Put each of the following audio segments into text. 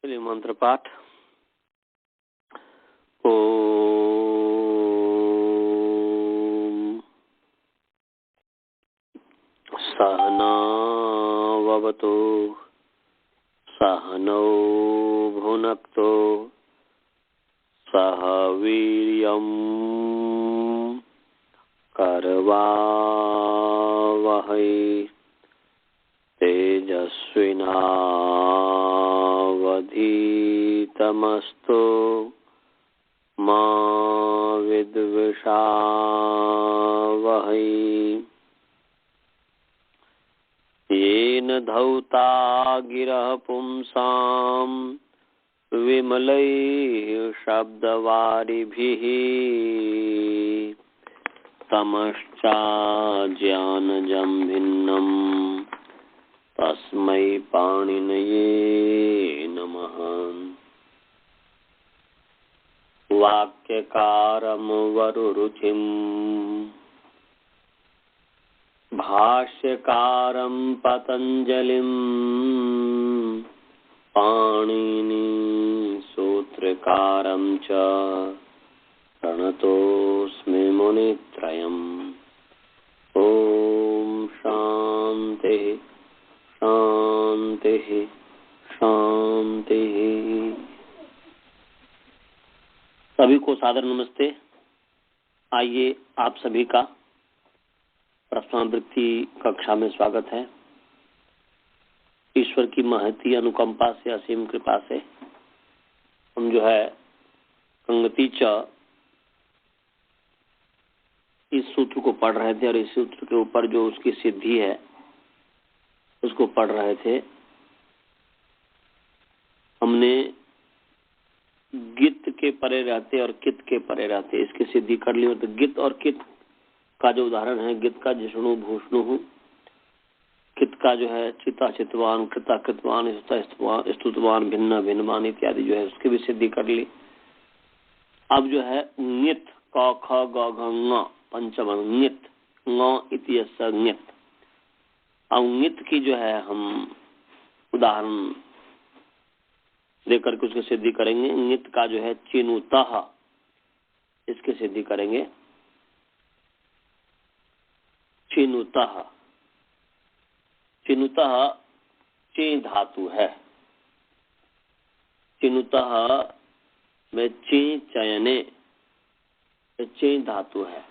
चलिए मंत्र पाठ। ओम सहनाववतु सहनौ भुनक्तु सह वीर्यं करवावहै तेजस्विनावधीतमस्तु मा विद्विषावहै। येन धौता गिरः पुंसां विमलैः शब्दवारिभिः तमश्चाज्ञानजं भिन्नं तस्मै पाणिनये नमः। वाक्यकारं वरुरुचिं भाष्यकारं पतञ्जलिं पाणिनि सूत्रकारं च प्रणतोऽस्मि मुनित्रयम्। ओम शांति शांति शांति। सभी को सादर नमस्ते। आइए आप सभी का प्रश्नावृत्ति कक्षा में स्वागत है। ईश्वर की महती अनुकंपा से, असीम कृपा से हम जो है कंगति च इस सूत्र को पढ़ रहे थे और इस सूत्र के ऊपर जो उसकी सिद्धि है उसको पढ़ रहे थे। हमने गित के परे रहते और कित के परे रहते इसकी सिद्धि कर ली। तो गित और कित का जो उदाहरण है, गित का जिष्णु भूषणु, कित का जो है चिता चितवान, कृता कृतवान, स्तुतवान, भिन्न भिन्नवान इत्यादि जो है उसकी भी सिद्धि कर ली। अब जो है ङित क ख ग घ ङ पंचम ङित ङ इति ङित। अब ङित की जो है हम उदाहरण देकर के उसकी सिद्धि करेंगे। ङित का जो है चिनुतः, इसकी सिद्धि करेंगे। चिनुतः, चिनुतः चे धातु है। चिनुतः में चे चयने चे धातु है।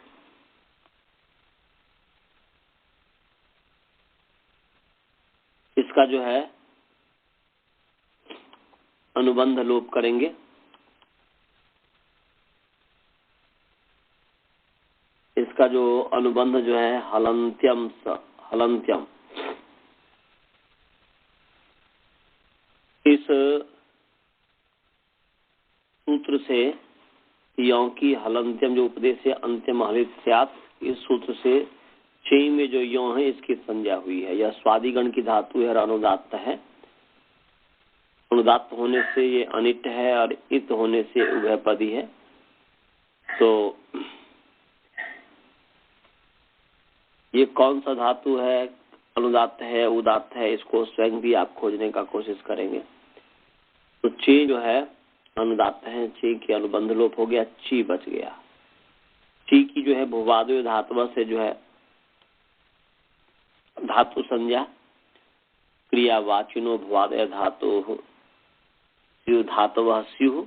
इसका जो है अनुबंध लोप करेंगे। इसका जो अनुबंध जो है हलंत्यम स, हलंत्यम। इस सूत्र से यों की हलंत्यम जो उपदेश से अंत्यम हलित स्यात्, इस सूत्र से चे में जो यों है इसकी संज्ञा हुई है। यह स्वादिगण की धातु है और अनुदात्त है। अनुदात्त होने से ये अनिट है और इत होने से उभयपदी है। तो ये कौन सा धातु है, अनुदात्त है उदात्त है, इसको स्वयं भी आप खोजने का कोशिश करेंगे। तो चे जो है अनुदात्त है, चे की अनुबंध लोप हो गया, ची बच गया। ची की जो है भुवादय धातु से जो है धातु संज्ञा क्रियावाचिनो भुवादय धातु स्यु धातवः स्युः,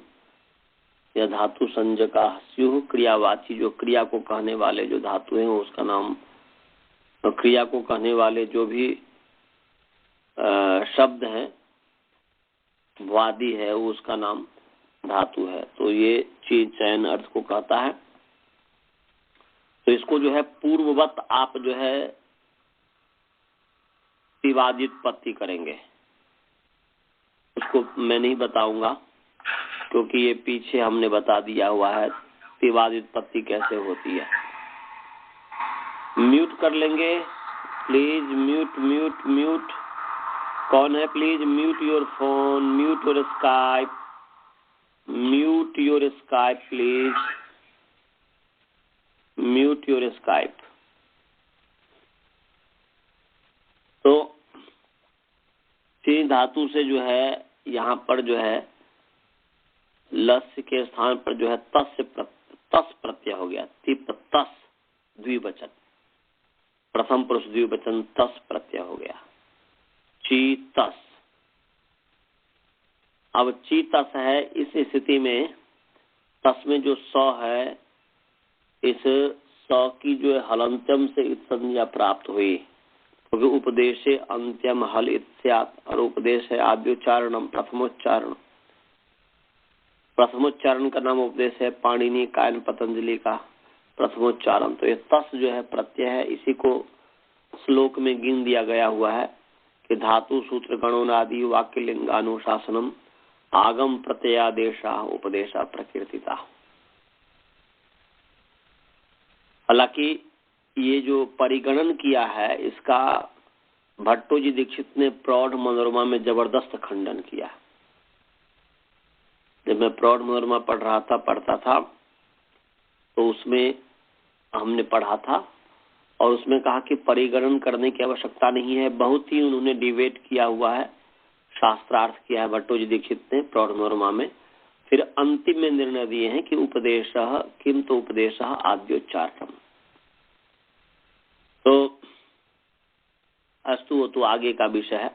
या धातु संज्ञका स्युः। क्रियावाची जो क्रिया को कहने वाले जो धातु हैं उसका नाम, क्रिया को कहने वाले जो भी शब्द हैं भुवादि है उसका नाम धातु है। तो ये चीज चयन अर्थ को कहता है। तो इसको जो है पूर्ववत आप जो है तिवादित्पत्ति करेंगे। उसको मैं नहीं बताऊंगा क्योंकि ये पीछे हमने बता दिया हुआ है तिवादित्पत्ति कैसे होती है। म्यूट कर लेंगे प्लीज, म्यूट म्यूट म्यूट। कौन है please mute your phone, mute your Skype, mute your Skype please, mute your Skype. तो ची धातु से जो है यहाँ पर जो है लस्य के स्थान पर जो है तस प्रत्यय हो गया। तिप तस द्विवचन, प्रथम पुरुष द्विवचन तस प्रत्यय हो गया। चीतस। अब चीतस है, इस स्थिति में तस में जो स है, इस स की जो है हलंत्यम से संज्ञा प्राप्त हुई, क्योंकि तो उपदेशे अंत्यम हल इत्यात, और उपदेश है आद्योच्चारणम प्रथमोच्चारण। प्रथमोच्चारण का नाम उपदेश है, पाणिनि कायन पतंजलि का प्रथमोच्चारण। तो ये तस जो है प्रत्यय है, इसी को श्लोक में गिन दिया गया हुआ है कि धातु सूत्र गणोनादि वाक्य लिंगानुशासनम आगम प्रत्ययादेशा उपदेशा प्रकीर्तिता। हालांकि ये जो परिगणन किया है, इसका भट्टो जी दीक्षित ने प्रौढ़ मनोरमा में जबरदस्त खंडन किया। जब मैं प्रौढ़ मनोरमा पढ़ता था तो उसमें हमने पढ़ा था और उसमें कहा कि परिगणन करने की आवश्यकता नहीं है। बहुत ही उन्होंने डिबेट किया हुआ है, शास्त्रार्थ किया है भट्टो जी दीक्षित ने प्रौढ़ मनोरमा में। फिर अंतिम में निर्णय दिए हैं कि उपदेश किम तो उपदेश आद्योच्चारणम। तो अस्तु, वो तो आगे का विषय है,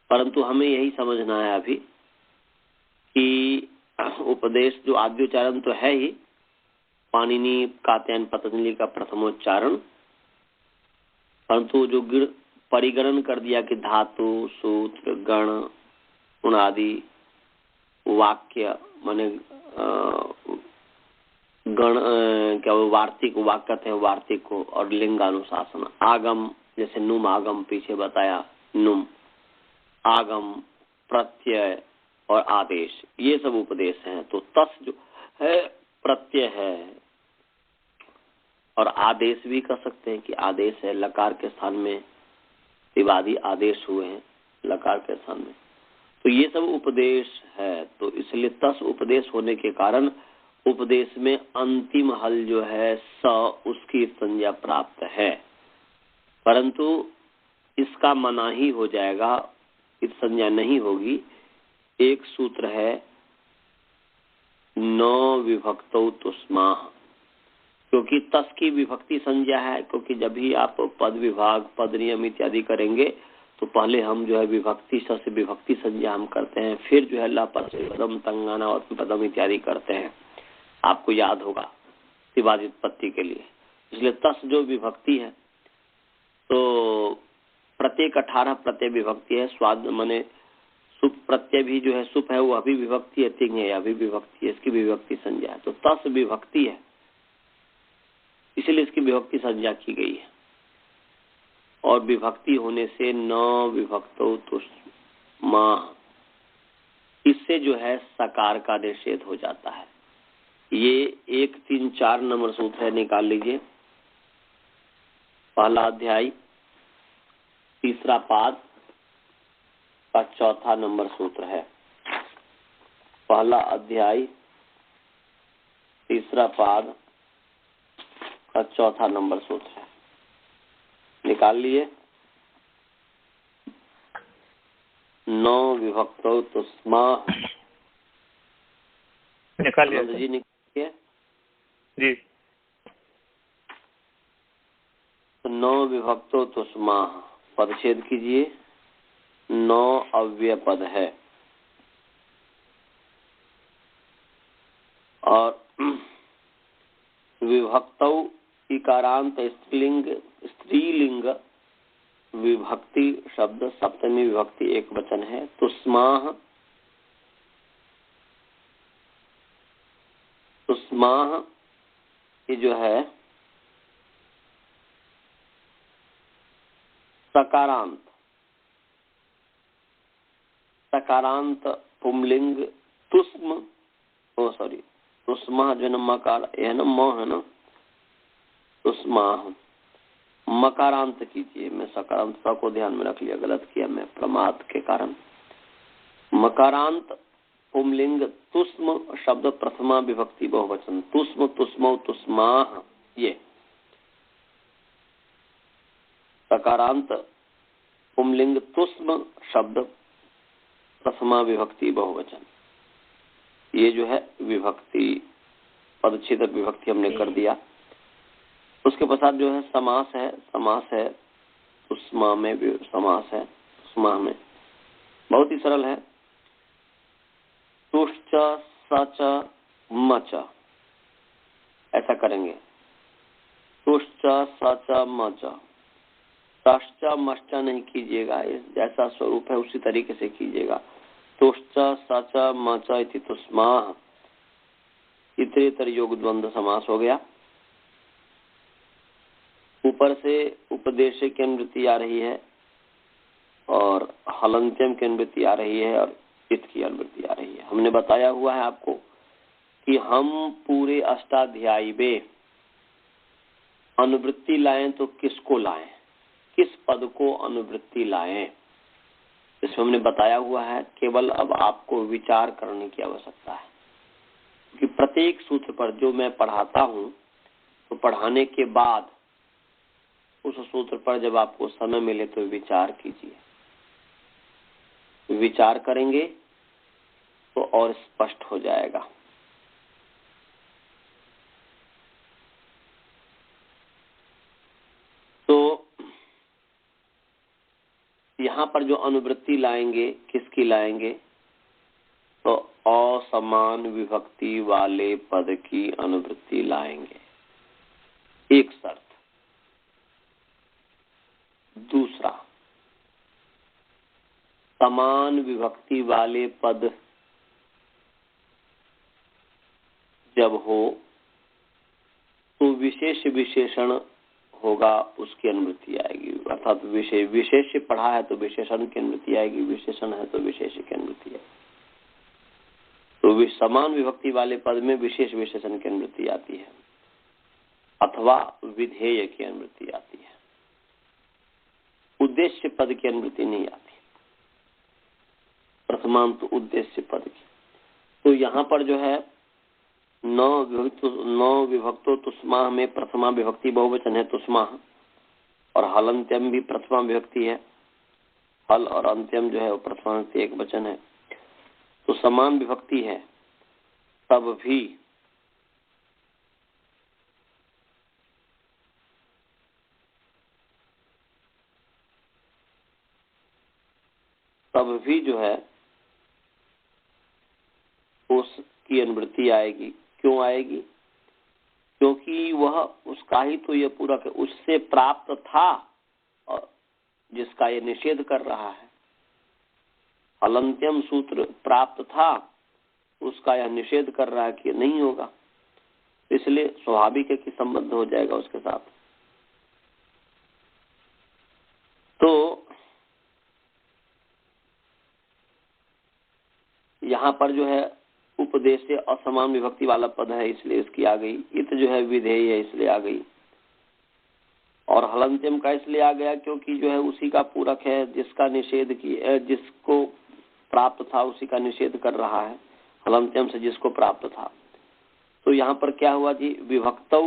परंतु हमें यही समझना है अभी कि उपदेश जो आद्योच्चारण तो है ही, पाणिनि कात्यायन पतंजलि का प्रथमोच्चारण, परंतु जो परिगणन कर दिया कि धातु सूत्र गण उणादि वाक्य माने गण क्या वो वार्तिक वाक्य थे, वार्तिक को, और लिंगानुशासन आगम, जैसे नुम आगम पीछे बताया, नुम आगम प्रत्यय और आदेश, ये सब उपदेश हैं। तो तस जो है प्रत्यय है, और आदेश भी कह सकते हैं कि आदेश है। लकार के स्थान में त्रिवादी आदेश हुए हैं लकार के स्थान में, तो ये सब उपदेश है। तो इसलिए तस उपदेश होने के कारण उपदेश में अंतिम हल जो है स, उसकी संज्ञा प्राप्त है, परंतु इसका मनाही हो जाएगा, इस संज्ञा नहीं होगी। एक सूत्र है न विभक्तौ तुस्मा, क्योंकि तस की विभक्ति संज्ञा है, क्योंकि जब भी आप पद विभाग पद नियम इत्यादि करेंगे तो पहले हम जो है विभक्ति से विभक्ति संज्ञा हम करते हैं, फिर जो है लपद पदम तंगाना और पदम इत्यादि करते हैं, आपको याद होगा त्रिवादी उत्पत्ति के लिए। इसलिए तस जो विभक्ति है, तो प्रत्येक 18 प्रत्यय विभक्ति है। स्वाद माने सुप प्रत्यय भी जो है सुप है, वो अभी विभक्ति है, तिंग है अभी विभक्ति है, इसकी विभक्ति संज्ञा है। तो तस विभक्ति है, इसलिए इसकी विभक्ति संज्ञा की गई है, और विभक्ति होने से न विभक्तो तुष्मा, इससे जो है सकार का निषेध हो जाता है। ये 1, 3, 4 नंबर सूत्र है, निकाल लीजिए। पहला अध्याय तीसरा पाद का चौथा नंबर सूत्र है। पहला अध्याय तीसरा पाद का चौथा नंबर सूत्र है, निकाल लिए। नो विभक्तो तुस्मा, निकाल लिया जी, निकालिए जी। नो विभक्तो तुस्मा, पदच्छेद कीजिए। नो अव्यय पद है, और विभक्तौ इकारांत स्त्रीलिंग विभक्ति शब्द सप्तमी विभक्ति एक वचन है। तुस्माह, तुस्माह ये जो है सकारांत, सकारांत पुंलिंग तुस्म, ओ सॉरी तुस्मा जो न मकार है ना, म है ना, तुस्मा मकारांत कीजिए। मैं सकारांतता को ध्यान में रख लिया, गलत किया मैं प्रमाद के कारण। मकारांत पुंलिंग तुस्म शब्द प्रथमा विभक्ति बहुवचन, तुस्म तुस्मौ तुस्माह, ये सकारांत पुंलिंग तुस्म शब्द प्रथमा विभक्ति बहुवचन। ये जो है विभक्ति पदच्छेदक विभक्ति हमने कर दिया। उसके पश्चात जो है समास है। समास है तुष्मा में समास है। तुष्मा में बहुत ही सरल है। तुष्च सच मच ऐसा करेंगे। तुष्च सच मच। तश्च मश्च नहीं कीजिएगा, जैसा स्वरूप है उसी तरीके से कीजिएगा। तुष्च सच मच इति तुष्माः इतरेतर योग द्वंद्व समास हो गया। ऊपर से उपदेश की अनुवृत्ति आ रही है और हलंत्यम की अनुवृत्ति आ रही है और इत की अनुवृत्ति आ रही है। हमने बताया हुआ है आपको कि हम पूरे अष्टाध्यायी में अनुवृत्ति लाएं तो किसको लाएं, किस पद को अनुवृत्ति लाएं, इसमें हमने बताया हुआ है। केवल अब आपको विचार करने की आवश्यकता है कि प्रत्येक सूत्र पर जो मैं पढ़ाता हूं तो पढ़ाने के बाद उस सूत्र पर जब आपको समय मिले तो विचार कीजिए। विचार करेंगे तो और स्पष्ट हो जाएगा। तो यहाँ पर जो अनुवृत्ति लाएंगे किसकी लाएंगे, तो असमान विभक्ति वाले पद की अनुवृत्ति लाएंगे, एक शर्त। दूसरा, समान विभक्ति वाले पद जब हो तो विशेष विशेषण होगा, उसकी अनुवृत्ति आएगी। अर्थात विशेष पढ़ा है तो विशेषण की अनुवृत्ति आएगी, विशेषण है तो विशेष की अनुवृत्ति आएगी। तो समान विभक्ति वाले पद में विशेष विशेषण की अनुवृत्ति आती है अथवा विधेय की अनुवृत्ति आती है। उद्देश्य पद की अनुवृत्ति नहीं आती, प्रथमांत उद्देश्य पद की। तो यहाँ पर जो है नौ विभक्तो तुष्माः में प्रथमा विभक्ति बहुवचन है तुष्माः, और हलंत्यम भी प्रथमा विभक्ति है। हल और अंत्यम जो है वो प्रथमा एक वचन है। तो समान विभक्ति है तब भी जो है उसकी अनुवृत्ति आएगी। क्यों आएगी? क्योंकि वह उसका ही तो ये पूरक है, उससे प्राप्त था और जिसका ये निषेध कर रहा है। हलंत्यम सूत्र प्राप्त था, उसका यह निषेध कर रहा है कि नहीं होगा, इसलिए स्वाभाविक है कि संबंध हो जाएगा उसके साथ। तो यहाँ पर जो है उपदेश से असमान विभक्ति वाला पद है इसलिए इसकी आ गई। इत जो है विधेय है इसलिए आ गई। और हलंत्यम का इसलिए आ गया क्योंकि जो है उसी का पूरक है, जिसका निषेध की जिसको प्राप्त था उसी का निषेध कर रहा है, हलंत्यम से जिसको प्राप्त था। तो यहाँ पर क्या हुआ जी, विभक्तौ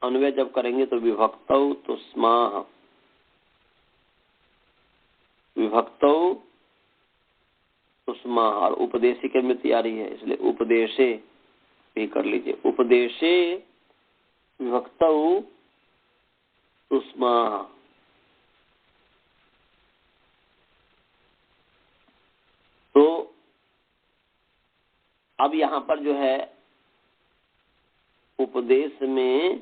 अन्वय जब करेंगे तो विभक्तौ तुष्माः, विभक्तौ तुष्माः, और उपदेशी की अनुवृत्ति आ रही है इसलिए उपदेशे भी कर लीजिए। उपदेशे विभक्तौ तुष्माः। तो अब यहाँ पर जो है उपदेश में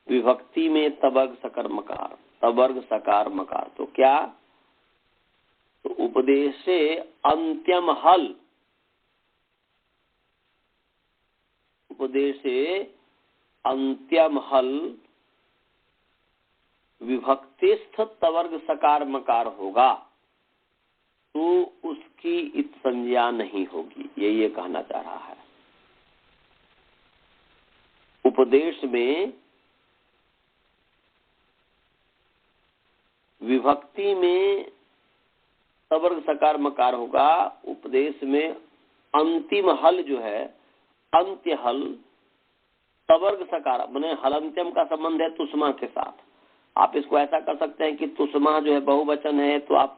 विभक्ति में तवर्ग सकार मकार, तवर्ग सकार मकार। तो क्या, तो उपदेशे अंत्यम हल, उपदेशे अंत्यम हल विभक्तिस्थ तवर्ग सकार मकार होगा तो उसकी इत संज्ञा नहीं होगी, ये कहना चाह रहा है। उपदेश में विभक्ति में तवर्ग सकार मकार होगा, उपदेश में अंतिम हल जो है अंत्य हल तवर्ग सकार, माने हलंत्यम का संबंध है तुष्मा के साथ। आप इसको ऐसा कर सकते हैं कि तुष्मा जो है बहुवचन है तो आप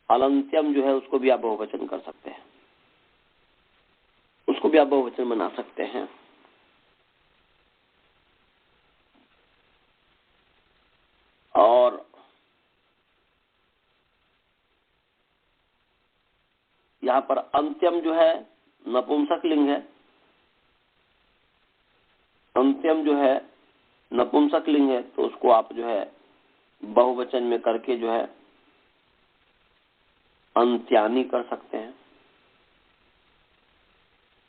अलंत्यम जो है उसको भी आप बहुवचन कर सकते हैं, उसको भी आप बहुवचन बना सकते हैं। और यहाँ पर अंत्यम जो है नपुंसक लिंग है, अंत्यम जो है नपुंसक लिंग है, तो उसको आप जो है बहुवचन में करके जो है अंत्यानी कर सकते हैं,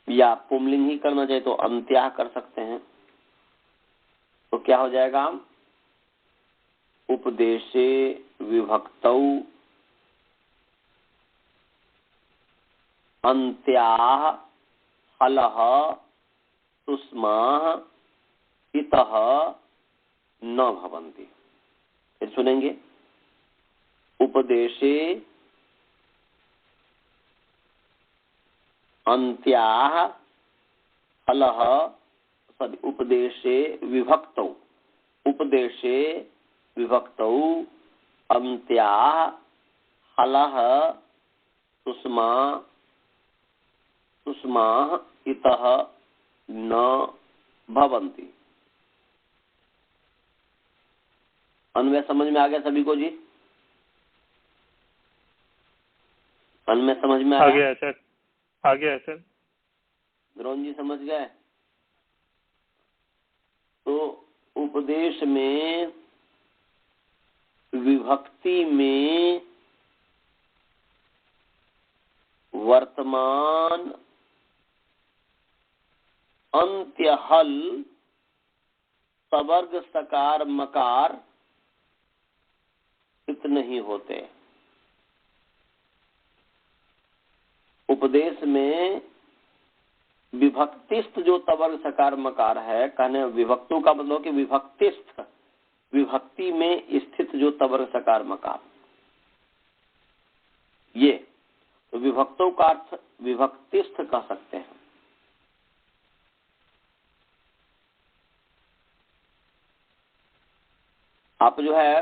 या पुंलिंग ही करना चाहे तो अंत्या कर सकते हैं। तो क्या हो जाएगा, उपदेशे विभक्तौ अंत्याः हलः सुष्माः इतः न भवन्ति। फिर सुनेंगे, उपदेशे अंत्याः हलः, उपदेशे विभक्तौ, उपदेशे विभक्तौ अंत्याः हलः सुष्मा सुष्माः इतः न भवन्ति। अन्वय समझ में आ गया सभी को जी? अन्वय समझ में आ गया सर, आ गया सर। द्रोण जी समझ गए? तो उपदेश में विभक्ति में वर्तमान अंत्य हल सवर्ग सकार मकार इत नहीं होते। उपदेश में विभक्तिस्थ जो तवर्ग सकार मकार है, कहने विभक्तों का मतलब कि विभक्तिस्थ, विभक्ति में स्थित जो तवर्ग सकार मकार, ये तो विभक्तों का अर्थ विभक्तिस्थ कह सकते हैं। आप जो है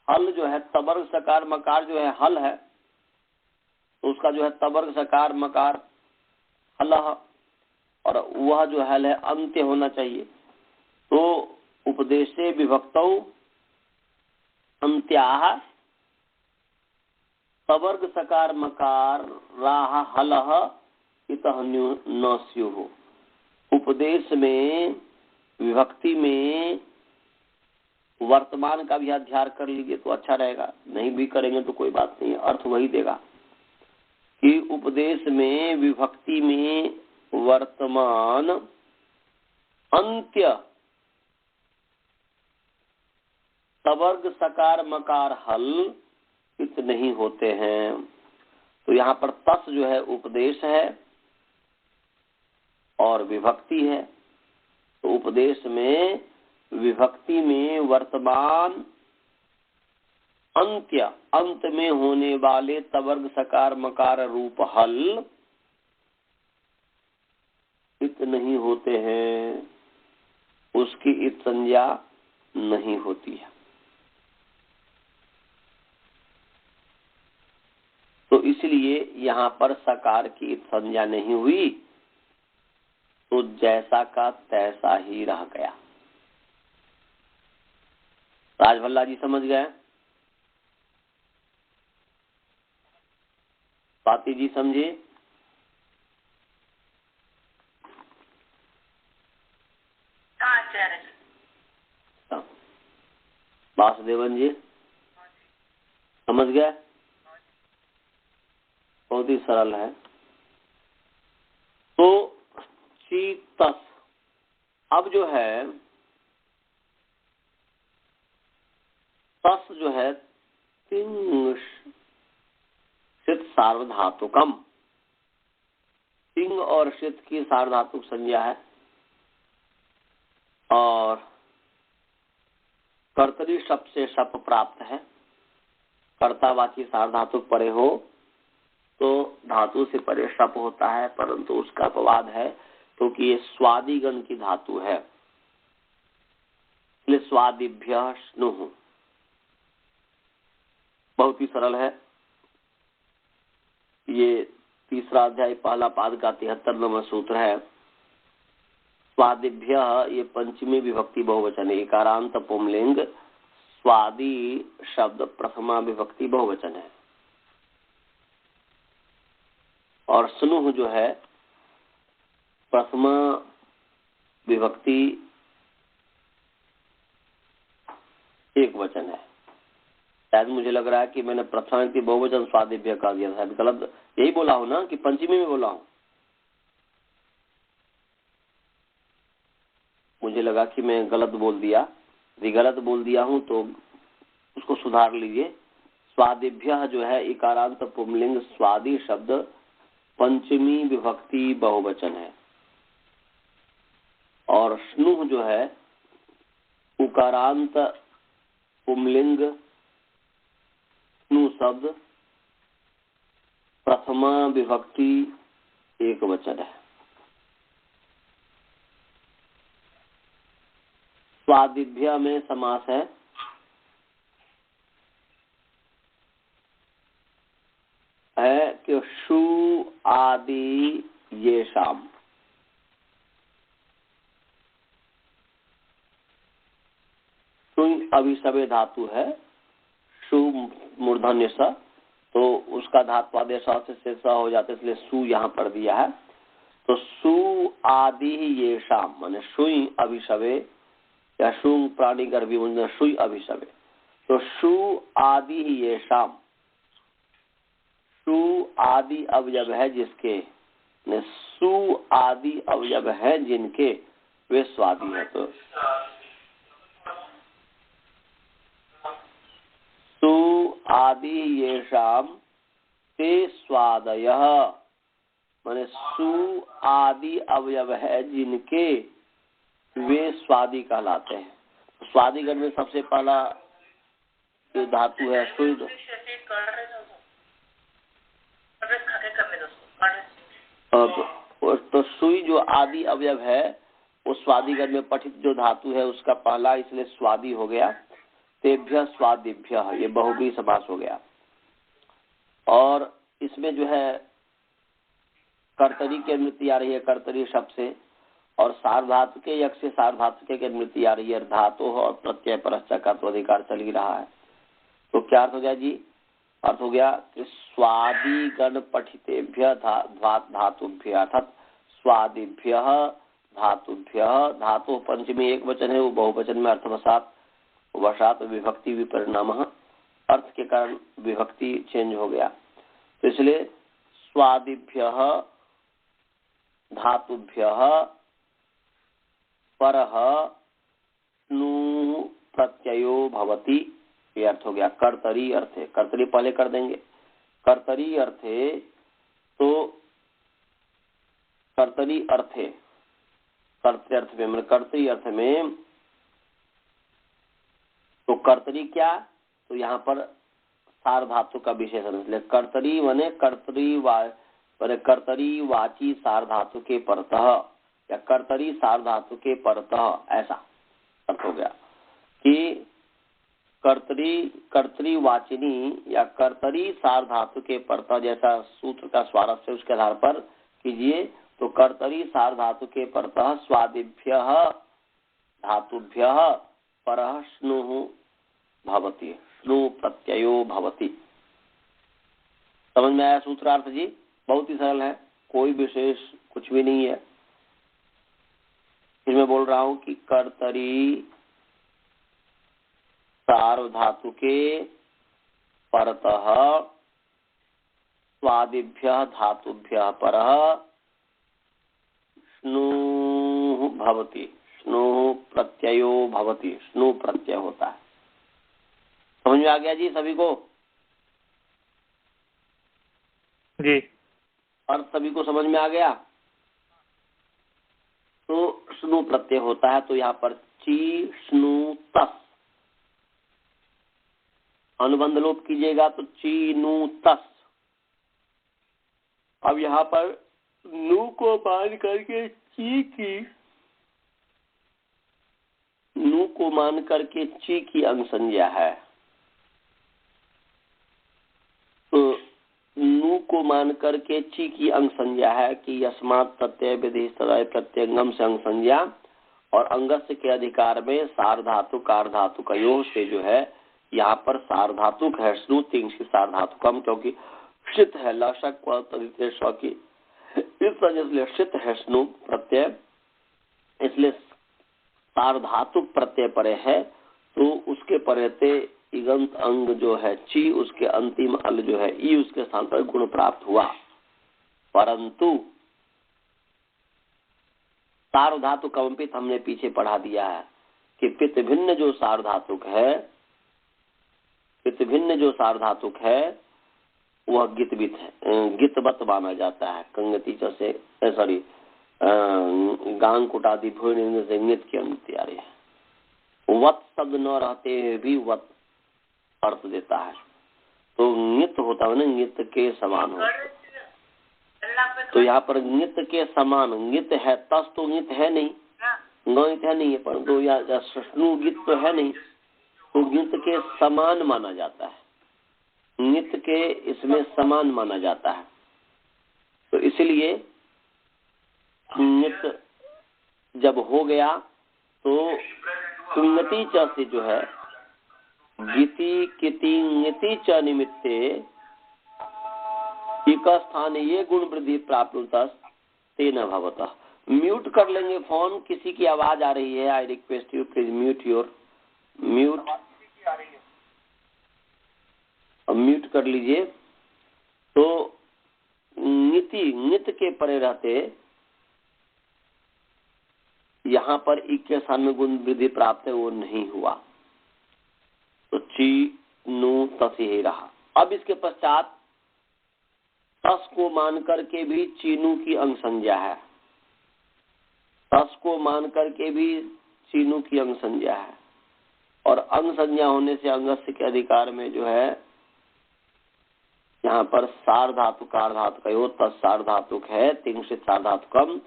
हल जो है तवर्ग सकार मकार जो है हल है, तो उसका जो है तवर्ग सकार मकार हलह, और वह जो हल है अंत्य होना चाहिए। तो उपदेशे विभक्तौ अंत्याः तवर्ग सकार मकार राह हलह इतः न स्युः। उपदेश में विभक्ति में वर्तमान का भी अध्ययन कर लीजिए तो अच्छा रहेगा, नहीं भी करेंगे तो कोई बात नहीं, अर्थ वही देगा कि उपदेश में विभक्ति में वर्तमान अंत्य तवर्ग सकार मकार हल इत नहीं होते हैं। तो यहाँ पर तस जो है उपदेश है और विभक्ति है, तो उपदेश में विभक्ति में वर्तमान अंत्य, अंत में होने वाले तवर्ग सकार मकार रूप हल इत नहीं होते हैं, उसकी इत संज्ञा नहीं होती है। तो इसलिए यहाँ पर सकार की इत संज्ञा नहीं हुई, तो जैसा का तैसा ही रह गया। राजभल्ला जी समझ गए? स्वाति जी समझे? वासुदेवन जी समझ गए? बहुत ही सरल है। तो चीतस, अब जो है तस जो है तिंग सित सार्वधातुकम, तिंग और सित की सार्वधातुक संज्ञा है, और कर्तरी शप से शप प्राप्त है। कर्तावाची सार्वधातुक परे हो तो धातु से परे शप होता है, परंतु उसका अपवाद है क्योंकि ये स्वादिगण की धातु है, इसलिए स्वादिभ्य स्नुः। बहुत ही सरल है। ये तीसरा अध्याय पहला पाद का 73 नंबर सूत्र है। स्वादिभ्य, ये पंचमी विभक्ति बहुवचन है। इकारांत पुंलिंग, स्वादि शब्द प्रथमा विभक्ति बहुवचन है। और स्नुह जो है प्रथमा विभक्ति एक वचन है। शायद मुझे लग रहा है कि मैंने प्रथमा विभक्ति बहुवचन स्वादिभ्य कह दिया था, गलत यही बोला हूं ना कि पंचमी में बोला हूं। मुझे लगा कि मैं गलत बोल दिया। यदि गलत बोल दिया हूं तो उसको सुधार लीजिए। स्वादिभ्य जो है इकारांत पुंलिंग स्वादि शब्द पंचमी विभक्ति बहुवचन है। और स्नुह जो है उकारांत पुंलिंग स्नु शब्द प्रथमा विभक्ति एक वचन है। स्वादिभ्य में समास है कि शु आदि ये शाम। शुं अभिसवे धातु है, शु मूर्धन्य स, तो उसका धात्वादेश से शेष हो जाता है, इसलिए सु यहाँ पर दिया है। तो सु आदि ये शाम माने शुई अभिसवे या शुं प्राणी गर्भी शुई अभिसवे। तो शु आदि ये शाम, सु आदि अवयव है जिसके, सु आदि अवयव है जिनके वे स्वादी है। तो सु आदि ये शाम ते स्वादयः माने सु आदि अवयव है जिनके वे स्वादी कहलाते हैं। स्वादिगण में सबसे पहला जो धातु है सुई। तो सुई जो आदि अवयव है वो स्वादिगण में पठित जो धातु है उसका पहला, इसलिए स्वादी हो गया। तेभ्य स्वादिभ्य, ये बहुव्रीहि समास हो गया। और इसमें जो है कर्तरी की अनुवृत्ति आ रही है कर्तरी शब्द से, और सार्वधातुक के यक से सार्वधातुक की अनुवृत्ति आ रही है। धातु और प्रत्यय परश्च का तो अधिकार चल ही रहा है। तो क्या अर्थ हो गया जी? अर्थ हो गया कि स्वादि गण पठितेभ्य धातुभ्य अर्थात स्वादिभ्य धातुभ्य। धातु पंचमी एक वचन है, वो बहुवचन में अर्थवशात वशात विभक्ति विपरिणाम, अर्थ के कारण विभक्ति चेंज हो गया। तो इसलिए स्वादिभ्य धातुभ्य परः स्नु प्रत्ययो भवति, ये अर्थ हो गया। कर्तरी अर्थे, कर्तरी पहले कर देंगे। कर्तरी अर्थे, तो कर्तरी अर्थे, कर्तरी अर्थ में मतलब कर्तरी अर्थ में, तो कर्तरी क्या? तो यहाँ पर सार धातु का विशेषण, इसलिए कर्तरी माने कर्तरी वाची सार धातु के परतः या कर्तरी सार धातु के परतः, ऐसा अर्थ हो गया कि कर्तरी वाचिनी या कर्तरी सार धातु के परतः, जैसा सूत्र का स्वारस्य उसके आधार पर कीजिए। तो कर्तरी सार धातु के परतः स्वादिभ्य धातुभ्य परः स्नुः भवति, स्नु प्रत्ययो भवति। समझ में आया सूत्रार्थ जी? बहुत ही सरल है, कोई विशेष कुछ भी नहीं है। फिर मैं बोल रहा हूं कि कर्तरी सार्वधातु के परतः स्वादिभ्य धातुभ्य परः स्नु भवति, स्नु प्रत्ययो भवति, स्नु प्रत्यय होता है। समझ में आ गया जी सभी को? जी। अर्थ सभी को समझ में आ गया? तो स्नु प्रत्यय होता है। तो यहाँ पर ची स्नु तस अनुबंध लोप कीजिएगा तो ची नु तस। अब यहाँ पर नु को मान करके ची की, नु को मान करके ची की अंग संज्ञा है। को मान करके ची की अंग संज्ञा है कि यस्मात् प्रत्यय विधि सदाय प्रत्यंगम से अंग संज्ञा, और अंगस्य के अधिकार में सार्वधातुक कार्धातुक योग से जो है यहाँ पर सार्वधातुक है स्नु तिंग सार्वधातुकम, क्योंकि षित है लशक की इस वजह से षित है स्नु प्रत्यय, इसलिए सार्वधातुक प्रत्यय परे है तो उसके परेते इगंत अंग जो है ची, उसके अंतिम अल जो है ई, उसके स्थान पर गुण प्राप्त हुआ। परंतु सार्वधातुक कमपित हमने पीछे पढ़ा दिया है कि पित भिन्न जो सार्वधातुक है, पित भिन्न जो सार्वधातुक है वह गितवित है, गितवत माना जाता है। कंगति से सॉरी गांग कुटादि भून से नित की अनुमति आ रही है। वत शब्द न रहते हुए भी वत अर्थ देता है, तो नित होता है ना, नित के समान हो। तो यहाँ पर नित के समान नित है, तस तो नित है नहीं, गणित है नहीं है, परंतु या सष्णु गीत तो है नहीं, तो नित के समान माना जाता है, नित के इसमें समान माना जाता है। तो इसलिए नित जब हो गया तो कुंगति च से जो है गीति किति ङति च निमित्ते एक स्थान ये गुण वृद्धि प्राप्त तेन भवतः। म्यूट कर लेंगे फोन, किसी की आवाज आ रही है। I request you please mute your mute, mute कर लीजिए। तो ङति ङित के परे रहते यहाँ पर एक के स्थान में गुण वृद्धि प्राप्त है, वो नहीं हुआ, तो ची नु तस ही रहा। अब इसके पश्चात तस को मान करके भी चीनू की अंग संज्ञा है, तस को मान करके भी चीनू की अंग संज्ञा है, और अंग संज्ञा होने से अंगस्य के अधिकार में जो है यहाँ पर सार्वधातुक कार्धातुक तस सार्वधातुक है, तिंशित सार्वधातुकम,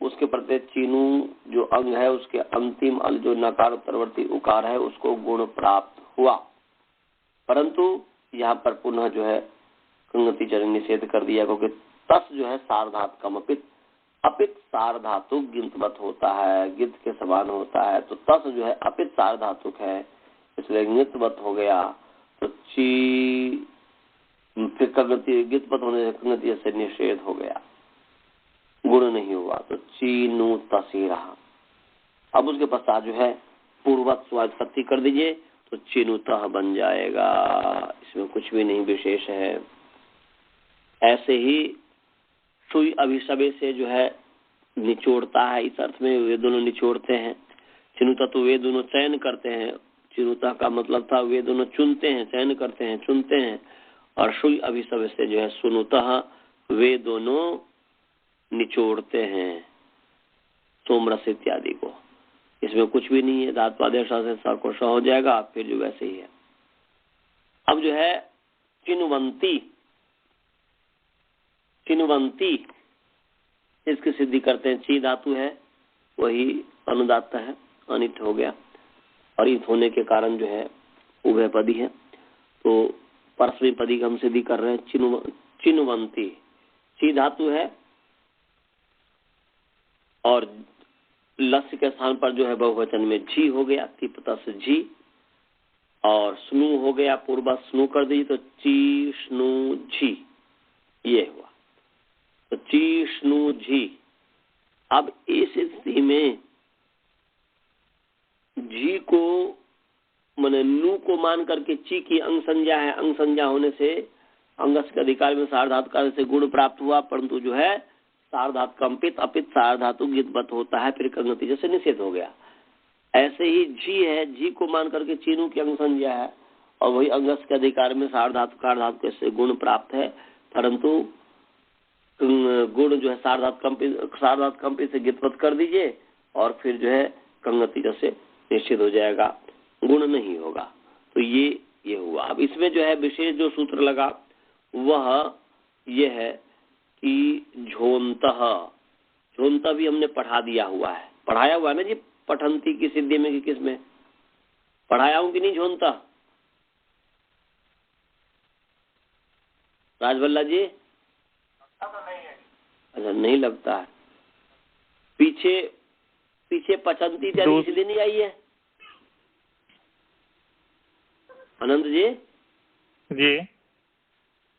उसके प्रति चीनू जो अंग है उसके अंतिम अल जो नकार उत्तरवर्ती उकार है उसको गुण प्राप्त हुआ। परंतु यहाँ पर पुनः जो है कंगति चरण निषेध कर दिया, क्योंकि तस जो है सार्वधातुकम अपित, अपित सार्वधातुक गिंतवत होता है, गिंत के समान होता है, तो तस जो है अपित सार्वधातुक है, इसलिए गिंतवत हो गया। तो ची फिर कंगति गिंतवत होने से कंगति से निषेध हो गया, गुण नहीं हुआ, तो चीनू तसी रहा। अब उसके पश्चात जो है पूर्वत स्वात्पत्ति कर दीजिए तो चिनुतः बन जाएगा, इसमें कुछ भी नहीं विशेष है। ऐसे ही सुई अभिशबे से जो है निचोड़ता है, इस अर्थ में वे दोनों निचोड़ते हैं। चिनुता तो वे दोनों चयन करते हैं, चिनुता का मतलब था वे दोनों चुनते हैं, चयन करते हैं, चुनते हैं, और सुई अभिशबे से जो है सुनुतः वे दोनों निचोड़ते हैं सोमरस इत्यादि को। इसमें कुछ भी नहीं है, धात्वादेश से स को स हो जाएगा, फिर जो वैसे ही है। अब जो है चिनुवंती, चिनुवंती इसकी सिद्धि करते हैं। ची धातु है वही अनुदात्त है, अनिट हो गया, और इत होने के कारण जो है उभय पदी है, तो परस्मय पदी की हम सिद्धि कर रहे हैं। चिनुवंती ची धातु है और लस्य के स्थान पर जो है बहुवचन में झी हो गया, तिपता से झी, और स्नु हो गया, पूर्व स्नु कर दी तो ची स्नु झी, ये हुआ, तो ची स्नु झी। अब इस स्थिति में झी को माने नु को मान करके ची की अंग संज्ञा है, अंग संज्ञा होने से अंगस के अधिकार में सार्वधातुक कार्य से गुण प्राप्त हुआ, परंतु जो है सार्वधातुक कंपित अपित सार्वधातुक गितवत होता है, फिर कंगति जैसे निषेध हो गया। ऐसे ही झी है, झी को मान करके चीनू की अंग संज्ञा है, और वही अंगस के अधिकार में सार्वधातुक कार्धातुक से गुण प्राप्त है, परंतु गुण जो है सार्वधातुक कंपित से गितवत कर दीजिए, और फिर जो है कंगति जैसे निश्चित हो जाएगा, गुण नहीं होगा। तो ये हुआ। अब इसमें जो है विशेष जो सूत्र लगा वह ये है कि झोंतः, झोंता भी हमने पढ़ा दिया हुआ है, पढ़ाया हुआ है ना जी, पठंती की सिद्धि में कि किसमें पढ़ाया हूं कि नहीं झोंता? राजवल्ला जी अच्छा, नहीं लगता है। पीछे पीछे पचंती इत्यादि इसलिए नहीं आई है अनंत जी? जी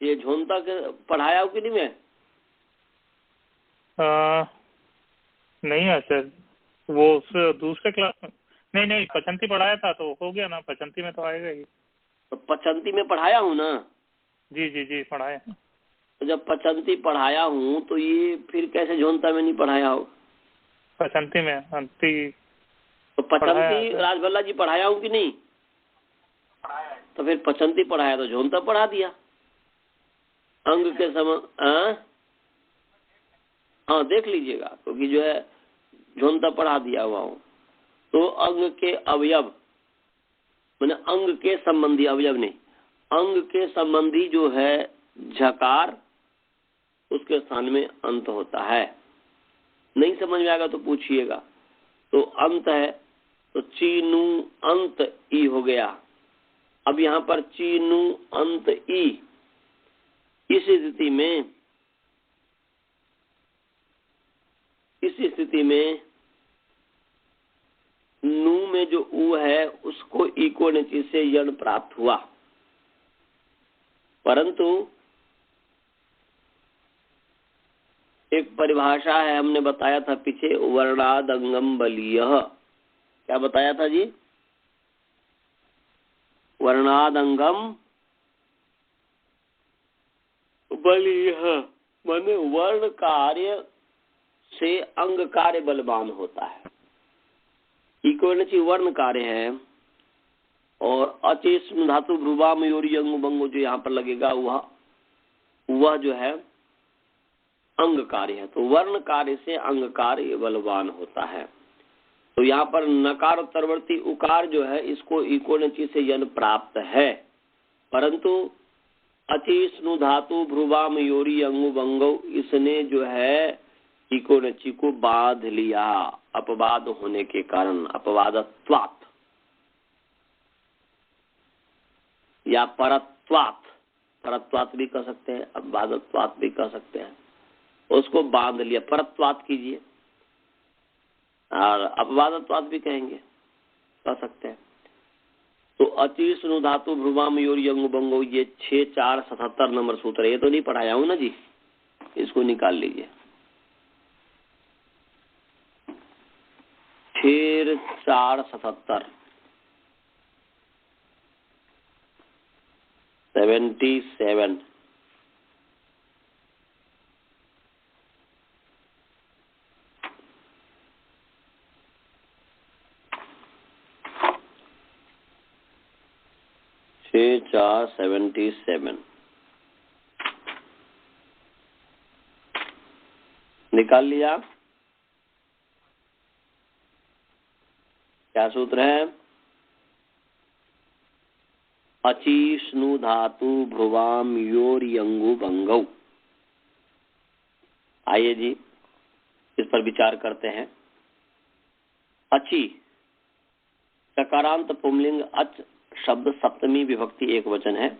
ये झोंता के पढ़ाया हो कि नहीं मैं? नहीं है सर, वो उस दूसरे क्लास में नहीं पचंती पढ़ाया था तो हो गया ना, पचंती में तो आएगा ही। तो पचंती में पढ़ाया हूँ ना? जी पढ़ाया। तो जब पचंती पढ़ाया हूँ तो ये फिर कैसे झोंता में नहीं पढ़ाया हो? पचंती में अंति तो पचंती राजभल्ला जी पढ़ाया हूँ कि नहीं? तो फिर पचंती पढ़ाया तो झोंता पढ़ा दिया अंग के समय। हाँ देख लीजिएगा, क्योंकि जो है झोंता पढ़ा दिया हुआ हूँ। तो अंग के अवयव मैंने अंग के संबंधी, अवयव नहीं, अंग के संबंधी जो है झकार, उसके स्थान में अंत होता है। नहीं समझ में आएगा तो पूछिएगा। तो अंत है तो चीनू अंत ई हो गया। अब यहाँ पर चीनू अंत ई, इस स्थिति में नू में जो ऊ है उसको ई को नीचे से यण प्राप्त हुआ, परंतु एक परिभाषा है, हमने बताया था पीछे, वर्णादंगम बलीय। क्या बताया था जी? वर्णादंगम बलीय माने वर्ण कार्य से अंग कार्य बलवान होता है। इक्वलची वर्ण कार्य है और अचेष्ण धातु भ्रुवा मयूरी अंग बंगो जो यहाँ पर लगेगा वह जो है अंग कार्य है। तो वर्ण कार्य से अंग कार्य बलवान होता है। तो यहाँ पर नकार उत्तरवर्ती उकार जो है इसको इकोनची से यन प्राप्त है, परंतु अचेष्णु धातु भ्रुवा मयूरी अंगु बंगो इसने जो है इकोनची को बांध लिया, अपवाद होने के कारण, अपवादत्वात् या परत्वात् भी कह सकते हैं, अपवादत्वात् भी कह सकते हैं। उसको बांध लिया, परत्वात् कीजिए, और अपवादत्वात् भी कहेंगे, कह सकते हैं। तो अचेष्णु धातु भ्रुवा मयूरी अंगु बंगो, ये 6-4-77 नंबर सूत्र है। ये तो नहीं पढ़ाया हूं ना जी, इसको निकाल लीजिए। 6-4-77 77 6-4-77 निकाल लिया। क्या सूत्र है? अचीष्णु धातु भ्रुवाम योर यंगु बंगौ। आइए जी इस पर विचार करते हैं। अची सकारांत पुंलिंग अच शब्द सप्तमी विभक्ति एक वचन है,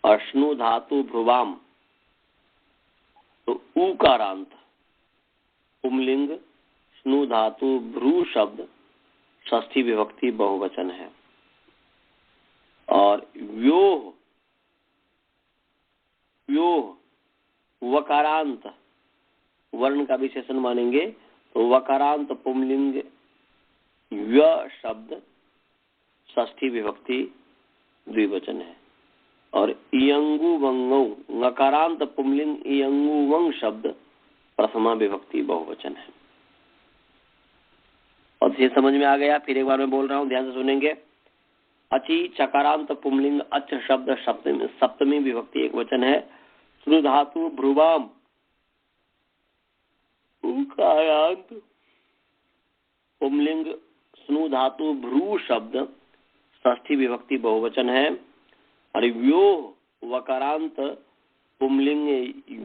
और स्नु धातु भ्रुवाम तो उकारांत पुंलिंग स्नु धातु भ्रू शब्द षष्ठी विभक्ति बहुवचन है। और व्योह वकारांत वर्ण का विशेषण मानेंगे तो वकारांत पुंलिंग व्य शब्द षष्ठी विभक्ति द्विवचन है। और इयंगु वंगौ नकारांत पुंलिंग इयंगु वंग शब्द प्रथमा विभक्ति बहुवचन है। और ये समझ में आ गया? फिर एक बार मैं बोल रहा हूँ, ध्यान से सुनेंगे। अची चकारांत पुंलिंग अच शब्द सप्तमी विभक्ति एक वचन है। स्नु धातु भ्रुवाम उकारांत पुंलिंग स्नु धातु भ्रू शब्द षष्ठी विभक्ति बहुवचन है। और व्योह वकारांत पुंलिंग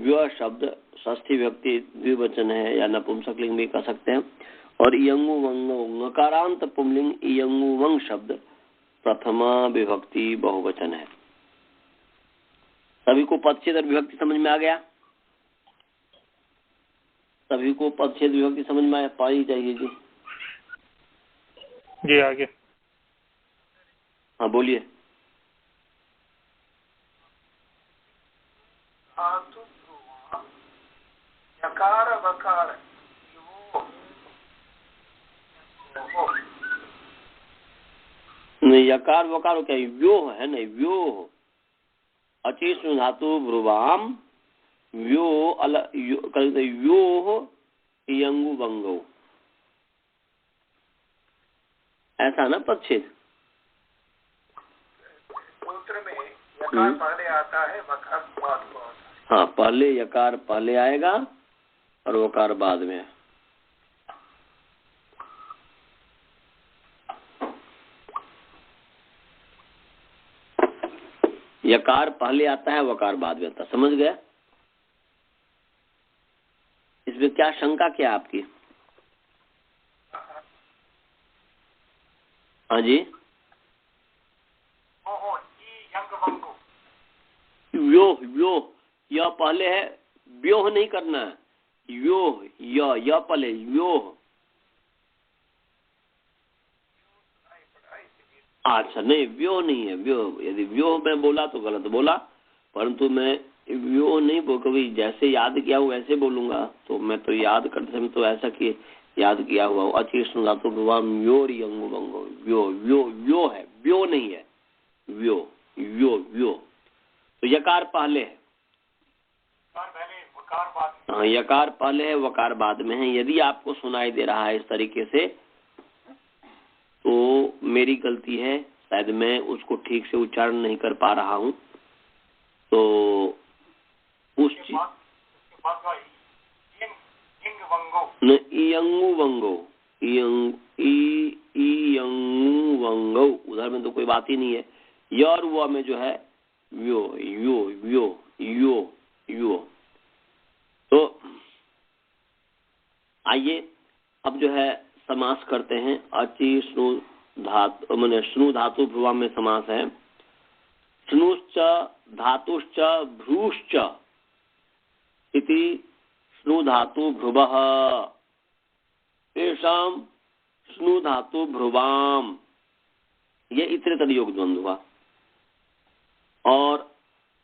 व्य शब्द षष्ठी विभक्ति द्विवचन है, या नपुंसकलिंग भी कह सकते हैं। और इयंगु वंगो नकारांत पुंलिंग इयंगु वंग शब्द प्रथमा विभक्ति बहुवचन है। सभी को पदच्छेद और विभक्ति समझ में आ गया? सभी को पदच्छेद विभक्ति समझ में पाई चाहिए जी। जी आगे। हाँ बोलिए। यकार वकार नहीं, यकार वकार क्या व्योह है, नहीं व्योह अचेष्णु धातु भ्रुवाम व्यो व्योह यंगु बंगो, ऐसा ना पदच्छेद। सूत्र में यकार पहले आता है, वकार बाद में आता है। हाँ, पहले यकार पहले आएगा और वकार बाद में। यकार पहले आता है, वकार बाद में आता है। समझ गया? इसमें क्या शंका क्या आपकी? हाँ जी। व्योह व्योह यह पहले है, व्योह नहीं करना है, व्योह यह पहले व्योह। अच्छा नहीं, व्योह नहीं है, व्योह यदि व्योह मैं बोला तो गलत बोला, परंतु मैं व्योह नहीं बोल, कभी जैसे याद किया हूँ वैसे बोलूंगा। तो मैं तो याद करते समय तो ऐसा कि याद किया हुआ हूँ। अचेष्णु धातु भ्रुवाम व्योर यंगु बंगो, व्यो व्यो व्यो है, व्यो नहीं है, व्यो व्यो व्यो। तो यकार पहले है, हाँ यकार पहले है, वकार बाद में है। यदि आपको सुनाई दे रहा है इस तरीके से तो मेरी गलती है, शायद मैं उसको ठीक से उच्चारण नहीं कर पा रहा हूँ। तो उस यंगु वंगो, यंगु वंगो उधर में तो कोई बात ही नहीं है। य और वो में जो है व्यो यो व्यो यो यो। तो आइए अब जो है समास करते हैं। अचि स्नु धातु माने स्नु धातु भ्रुवा में समास है। स्नुश्च धातुश्च भ्रूश्च इति स्नु धातु भ्रुवः तेषां स्नु धातु भ्रुवाम, ये इतरेतर योग द्वंद्व हुआ। और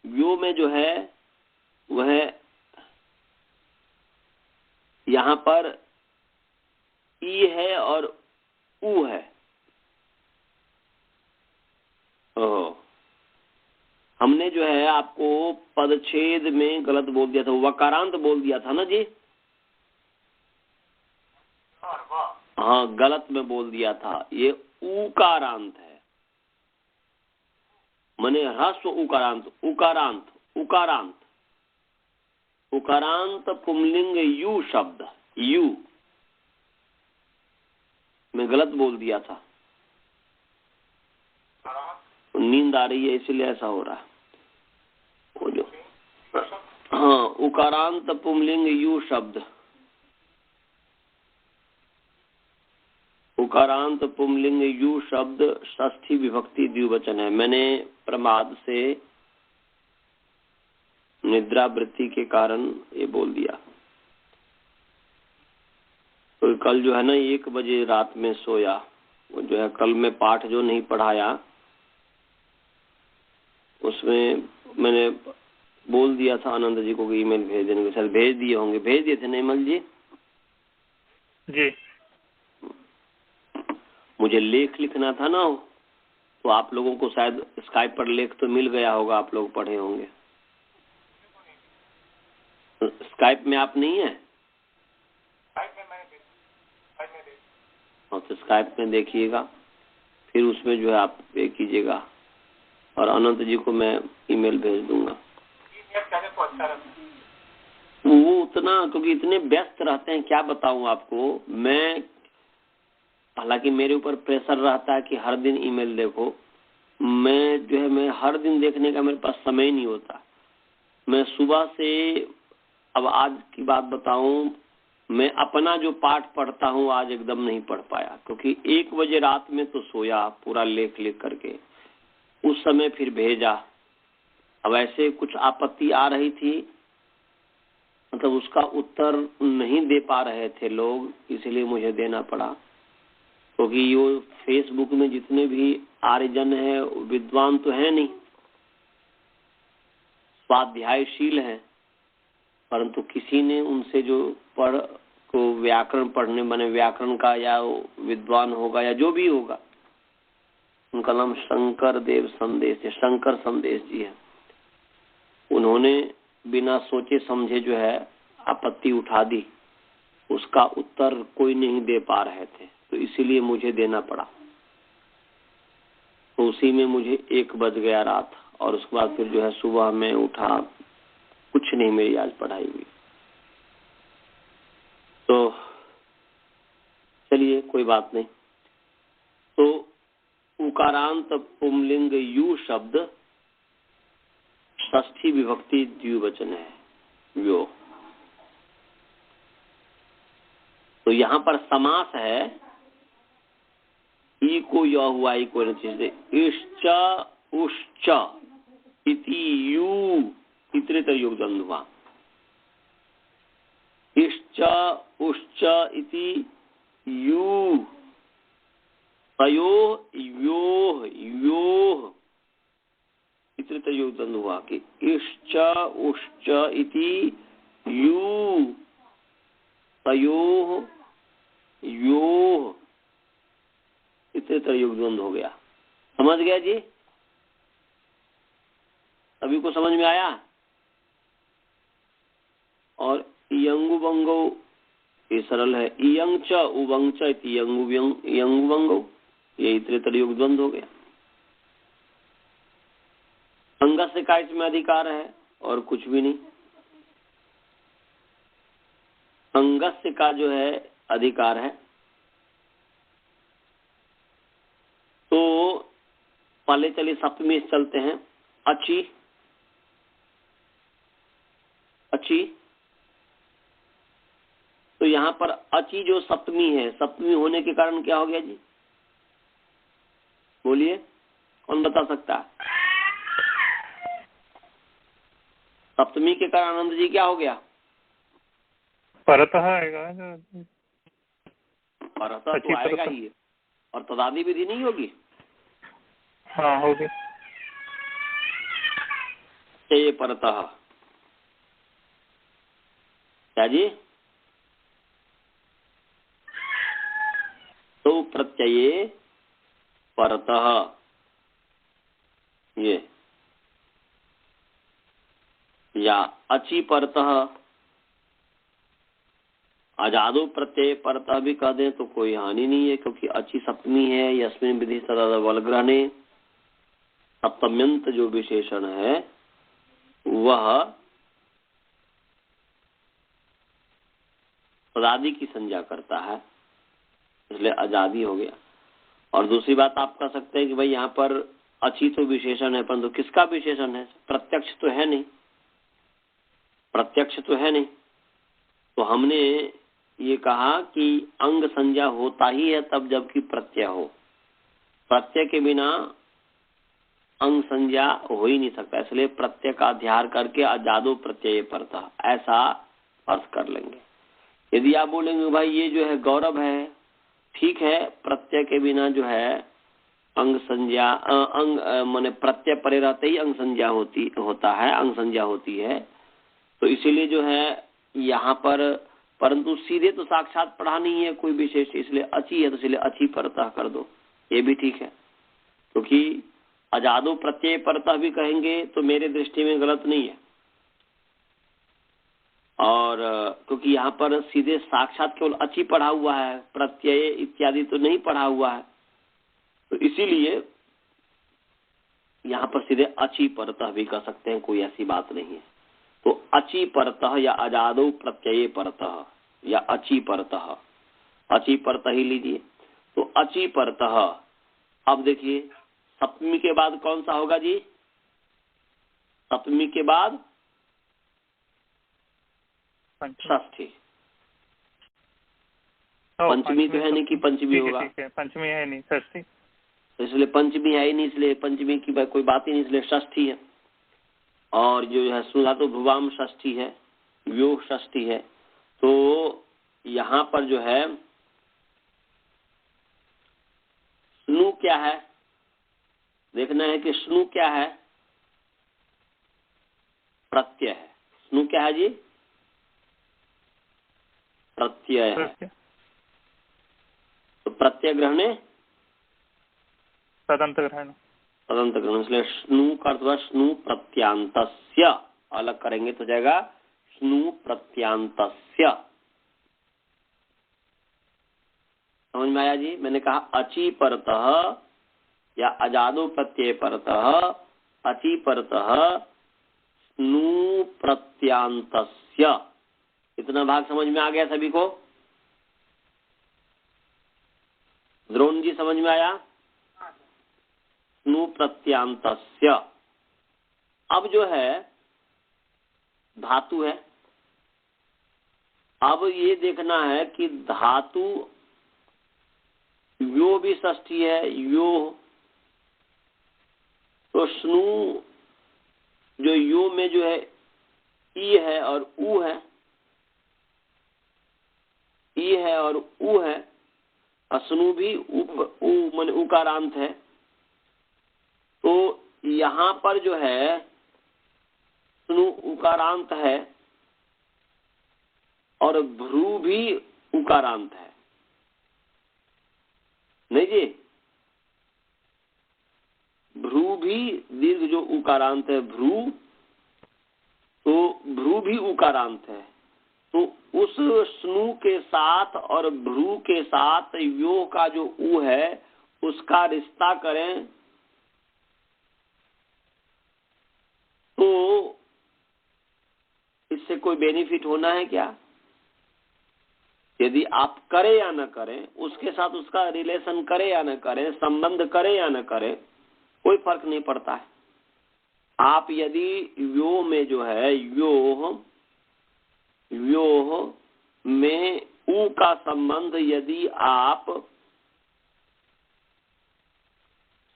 व्यो में जो है वह यहाँ पर ई है और ऊ है। हमने जो है आपको पदच्छेद में गलत बोल दिया था, वकारांत बोल दिया था ना जी। हाँ गलत में बोल दिया था, ये उकारांत है, माने ह्रस्व उकारांत, उकारांत उकारांत उकारांत पुंलिंग यू शब्द, यू मैं गलत बोल दिया था। नींद आ रही है इसलिए ऐसा हो रहा है। वो जो हाँ उकारांत पुंलिंग यू शब्द, उकारांत पुंलिंग यू शब्द षष्ठी विभक्ति द्विवचन है। मैंने प्रमाद से निद्रा वृत्ति के कारण ये बोल दिया। तो कल जो है ना 1 बजे रात में सोया, वो जो है कल मैं पाठ जो नहीं पढ़ाया उसमें मैंने बोल दिया था आनंद जी को कि ईमेल भेज देने को, शायद भेज दिए होंगे, भेज दिए थे निर्मल जी? जी। मुझे लेख लिखना था ना, तो आप लोगों को शायद स्काइप पर लेख तो मिल गया होगा, आप लोग पढ़े होंगे। स्काइप में आप नहीं है? हाँ तो स्काइप में देखिएगा, फिर उसमें जो है आप पे कीजिएगा और अनंत जी को मैं ईमेल भेज दूंगा। वो उतना क्योंकि इतने व्यस्त रहते हैं, क्या बताऊं आपको मैं। हालांकि मेरे ऊपर प्रेशर रहता है कि हर दिन ईमेल देखो, मैं जो है मैं हर दिन देखने का मेरे पास समय नहीं होता। मैं सुबह से, अब आज की बात बताऊं, मैं अपना जो पाठ पढ़ता हूं आज एकदम नहीं पढ़ पाया, क्योंकि 1 बजे रात में तो सोया पूरा लेख लिख करके, उस समय फिर भेजा। अब ऐसे कुछ आपत्ति आ रही थी मतलब उसका उत्तर नहीं दे पा रहे थे लोग, इसलिए मुझे देना पड़ा। क्योंकि ये फेसबुक में जितने भी आर्यजन है विद्वान तो है नहीं, स्वाध्यायशील है, परंतु किसी ने उनसे जो पढ़ को व्याकरण पढ़ने बने, व्याकरण का या विद्वान होगा या जो भी होगा, उनका नाम शंकर देव संदेश है, शंकर संदेश जी है। उन्होंने बिना सोचे समझे जो है आपत्ति उठा दी, उसका उत्तर कोई नहीं दे पा रहे थे, तो इसीलिए मुझे देना पड़ा। तो उसी में मुझे 1 बज गया रात, और उसके बाद फिर जो है सुबह में उठा, कुछ नहीं मेरी आज पढ़ाई हुई। तो चलिए कोई बात नहीं। तो उकारांत पुंलिंग यू शब्द षष्ठी विभक्ति द्विवचन है, यो। तो यहाँ पर समास है, ई को य हुआ, ई को चीज इश्च उश्च इति यू इतरेतर योग द्वंद्व हुआ। इश्च उश्च इति यू तयो योः योः इतरेतर योग द्वंद्व हुआ कि इश्च उश्च इति यू तयोः योः इतरेतर योग द्वंद्व हो गया। समझ गया जी? सभी को समझ में आया? और इयंगु बंगो ये सरल है, इयंग च उबंग च इति यंगु बंगो, ये इतरेतर योग द्वंद्व हो गया। अंगस्य का इसमें अधिकार है और कुछ भी नहीं। अंगस्य का जो है अधिकार है। तो पहले चलिए सप्तमी से चलते हैं। अच्छी अच्छी, तो यहाँ पर अची जो सप्तमी है, सप्तमी होने के कारण क्या हो गया जी? बोलिए, कौन बता सकता है? सप्तमी के कारण आनंद जी क्या हो गया? परतः आएगा, परतः तो आएगा ही, और तदादि विधि नहीं होगी? हाँ होगी। ये परतः क्या जी? तो प्रत्यये परतः, ये या अची परतः, अजादो प्रत्यय परतः भी कह दें तो कोई हानि नहीं है, क्योंकि अची सप्तमी है। यस्मिन विधि सदा वलग्रहणे, सप्तम्यंत जो विशेषण है वह पदादि की संज्ञा करता है, इसलिए आजादी हो गया। और दूसरी बात आप कह सकते हैं कि भाई यहाँ पर अची तो विशेषण है, परंतु किसका विशेषण है? प्रत्यक्ष तो है नहीं, प्रत्यक्ष तो है नहीं। तो हमने ये कहा कि अंग संज्ञा होता ही है तब जबकि प्रत्यय हो, प्रत्यय के बिना अंग संज्ञा हो ही नहीं सकता, इसलिए प्रत्यय का अध्यार करके अजादो प्रत्यय परतः ऐसा अर्थ कर लेंगे। यदि आप बोलेंगे भाई ये जो है गौरव है, ठीक है, प्रत्यय के बिना जो है अंग संज्ञा अंग माने प्रत्यय परे रहते ही अंग संज्ञा होता है, अंग संज्ञा होती है, तो इसीलिए जो है यहाँ पर, परंतु सीधे तो साक्षात पढ़ा नहीं है कोई विशेष, इसलिए अची है तो इसलिए अची परतः कर दो, ये भी ठीक है। क्योंकि अजादो प्रत्यय परतः भी कहेंगे तो मेरे दृष्टि में गलत नहीं है, और क्योंकि यहाँ पर सीधे साक्षात केवल अची पढ़ा हुआ है, प्रत्यय इत्यादि तो नहीं पढ़ा हुआ है, तो इसीलिए यहाँ पर सीधे अची परतः भी कह सकते हैं, कोई ऐसी बात नहीं है। तो अची परतः या अजादो प्रत्यय परतः या अची परतः, अची परतः ही लीजिए। तो अची परतः, अब देखिए सप्तमी के बाद कौन सा होगा जी? सप्तमी के बाद षष्ठी। पंचमी तो है नहीं कि पंचमी होगा, पंचमी है नहीं, षष्ठी, इसलिए पंचमी है ही नहीं, इसलिए पंचमी की कोई बात ही नहीं, इसलिए षष्ठी है। और जो है सुधा तो भुवाम षष्ठी है, व्योह षष्ठी है। तो यहाँ पर जो है स्नु क्या है, देखना है कि स्नु क्या है, प्रत्यय है। स्नु क्या है जी, प्रत्यय है। तो प्रत्यय ग्रहणे तदंत ग्रहण, तदंत ग्रहण, इसलिए स्नु का अर्थ हुआ स्नु प्रत्यांतस्य, अलग करेंगे तो जाएगा स्नु प्रत्यांतस्य। समझ में आया जी? मैंने कहा अची परतः या अजादो प्रत्यय परतः, अची परतः स्नु प्रत्यांतस्य। इतना भाग समझ में आ गया सभी को? द्रोण जी समझ में आया? स्नु प्रत्यांतस्य। अब जो है धातु है, अब ये देखना है कि धातु यो भी षष्ठी है, यो, तो स्नु जो यो में जो है ई है और उ है, ई है और उ है, स्नु भी उ माने उकारांत है। तो यहाँ पर जो है स्नु उकारांत है और भ्रू भी उकारांत है, नहीं जी? भ्रू भी दीर्घ जो उकारांत है भ्रू, तो भ्रू भी उकारांत है। तो उस स्नु के साथ और भ्रू के साथ यो का जो उ है उसका रिश्ता करें तो इससे कोई बेनिफिट होना है क्या? यदि आप करें या न करें, उसके साथ उसका रिलेशन करें या न करें, संबंध करें या न करें, कोई फर्क नहीं पड़ता है। आप यदि यो में जो है योह में उ का संबंध यदि आप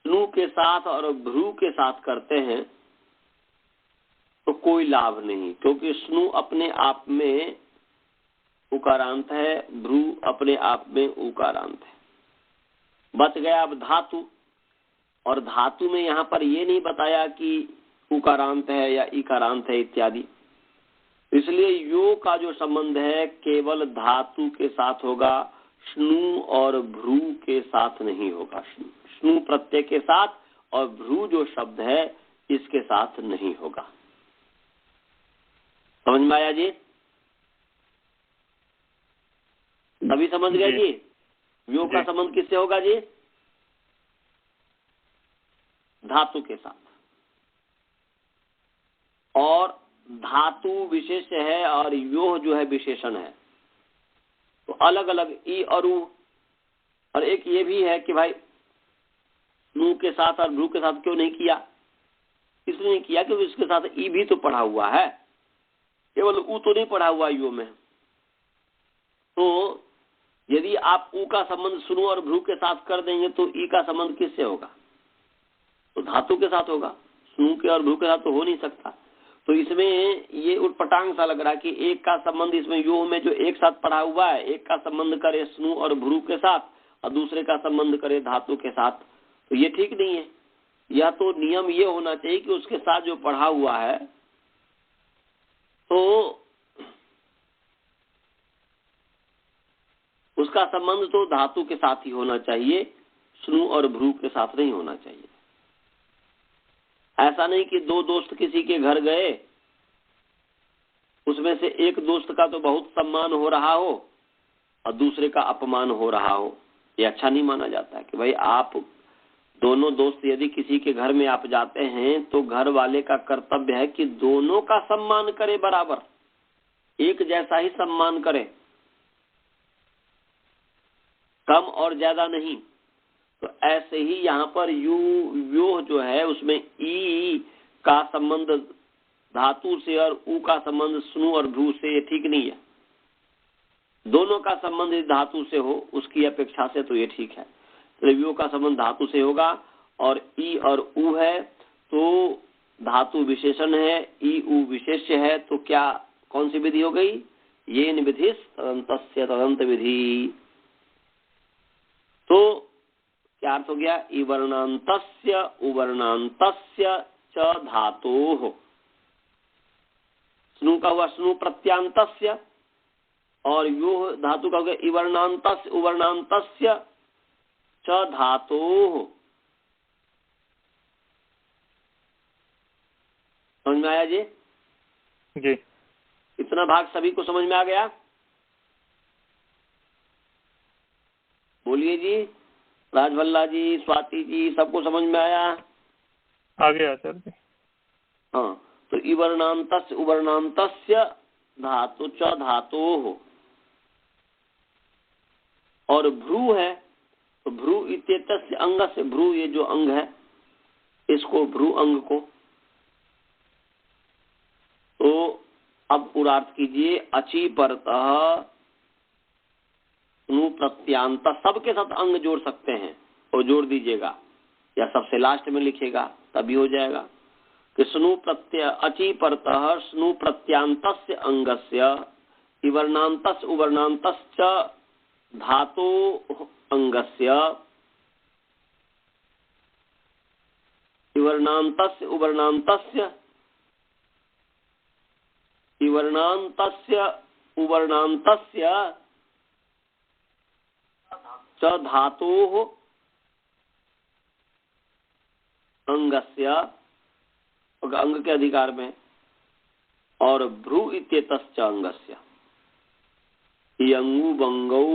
स्नु के साथ और भ्रू के साथ करते हैं तो कोई लाभ नहीं, क्योंकि स्नु अपने आप में उकारांत है, भ्रू अपने आप में उकारांत है। बच गया अब धातु, और धातु में यहाँ पर ये नहीं बताया कि उकारांत है या इकारांत है इत्यादि, इसलिए यो का जो संबंध है केवल धातु के साथ होगा, स्नु और भ्रू के साथ नहीं होगा। स्नु प्रत्यय के साथ और भ्रू जो शब्द है इसके साथ नहीं होगा। समझ में आया जी? अभी समझ गए जी? यो का संबंध किससे होगा जी? धातु के साथ, और धातु विशेष है और यो जो है विशेषण है। तो अलग अलग ई और उ, और एक ये भी है कि भाई स्नु के साथ और भ्रू के साथ क्यों नहीं किया? इसलिए नहीं किया क्योंकि उसके साथ ई भी तो पढ़ा हुआ है, केवल उ तो नहीं पढ़ा हुआ यो में। तो यदि आप उ का संबंध स्नु और भ्रू के साथ कर देंगे तो ई का संबंध किससे होगा? तो धातु के साथ होगा, स्नु के और भ्रू के साथ तो हो नहीं सकता। तो इसमें ये उटपटांग सा लग रहा है कि एक का संबंध इसमें यो में जो एक साथ पढ़ा हुआ है, एक का संबंध करे स्नु और भ्रू के साथ और दूसरे का संबंध करे धातु के साथ, तो ये ठीक नहीं है। यह तो नियम ये होना चाहिए कि उसके साथ जो पढ़ा हुआ है तो उसका संबंध तो धातु के साथ ही होना चाहिए, स्नु और भ्रू के साथ नहीं होना चाहिए। ऐसा नहीं कि दो दोस्त किसी के घर गए, उसमें से एक दोस्त का तो बहुत सम्मान हो रहा हो और दूसरे का अपमान हो रहा हो, ये अच्छा नहीं माना जाता है। कि भाई आप दोनों दोस्त यदि किसी के घर में आप जाते हैं तो घर वाले का कर्तव्य है कि दोनों का सम्मान करे, बराबर एक जैसा ही सम्मान करे, कम और ज्यादा नहीं। तो ऐसे ही यहाँ पर यो जो है उसमें ई का संबंध धातु से और उ का संबंध स्नु और भ्रू से, ये ठीक नहीं है। दोनों का संबंध धातु से हो उसकी अपेक्षा से तो ये ठीक है। तो यो का संबंध धातु से होगा और ई और उ है तो धातु विशेषण है, ई उ विशेष्य है, तो क्या कौन सी विधि हो गई? येन विधि तदंतस्य तदंत विधि। तो क्या अर्थ हो गया? इवर्णांतस्य उवर्णांतस्य च धातोः। स्नु का हुआ स्नु प्रत्यांतस्य, और यो धातु का हो गया इवर्णांतस्य उवर्णांतस्य च धातोः। समझ में आया जी? जी। इतना भाग सभी को समझ में आ गया? बोलिए जी। राजभल्ला जी, स्वाति जी, सबको समझ में आया? आ गया सर जी। हाँ, तो इवर्णांतस्य उवर्णांतस्य धातु च धातोः। और भ्रू है तो भ्रू इत्येतस्य अंग से, भ्रू ये जो अंग है इसको, भ्रू अंग को, तो अब पूर्णार्थ कीजिए। अची परतः स्नु प्रत्यांत, सबके साथ अंग जोड़ सकते हैं और जोड़ दीजिएगा, या सबसे लास्ट में लिखेगा तभी हो जाएगा कि स्नु प्रत्यय अची परतः स्नु प्रत्यांतस्य अंगस्य इवर्णांतस्य उवर्णांतश्च धातो अंगस्य इवर्णांतस्य उवर्णांतस्य च धातोः अंगस्य, अंग के अधिकार में, और भ्रू इत्येतस्य अंगस्य यंगु वंगौ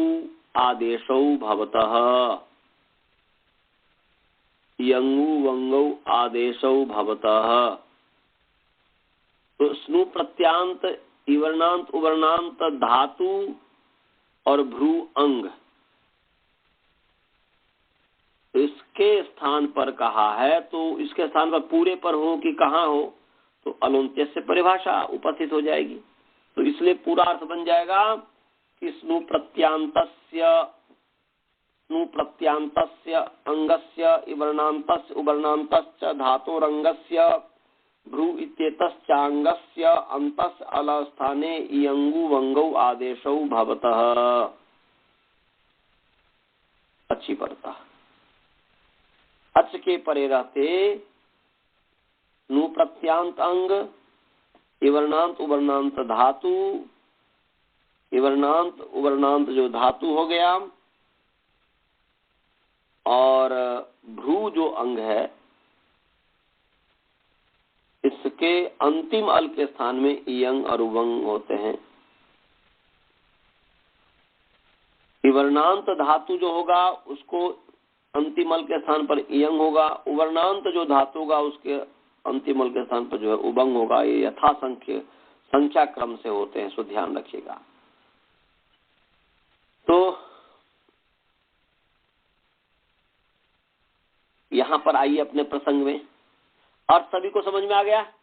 आदेशौ भवतः। यंगु वंगौ आदेशौ भवतः। तो स्नु प्रत्यांत इवर्णांत उवर्णांत धातु और भ्रू अंग, इसके स्थान पर कहा है, तो इसके स्थान पर पूरे पर हो कि कहाँ हो, तो अलौंत्य से परिभाषा उपस्थित हो जाएगी। तो इसलिए पूरा अर्थ बन जाएगा कि स्नु प्रत्यांतस्य अंगस्य इवर्णांतस्य उवर्णांतस्य धातोरंगस्य भ्रू इत्येतस्याङ्गस्य अन्तस् अलस्थाने इयंगु वंगौ आदेशौ भवतः। अच्छी पड़ता अच के परे रहते नु प्रत्यांत अंग इवर्णांत उवर्णांत धातु, इवर्णांत उवर्णांत जो धातु हो गया, और भ्रू जो अंग है इसके अंतिम अल के स्थान में इयंग और उवंग होते हैं। इवर्णांत धातु जो होगा उसको अंतिम अल के स्थान पर इयंग होगा, उवर्णांत जो धातु होगा उसके अंतिम अल के स्थान पर जो है उबंग होगा। ये यथा संख्या क्रम से होते हैं, सो ध्यान रखिएगा। तो यहां पर आइए अपने प्रसंग में। अर्थ सभी को समझ में आ गया?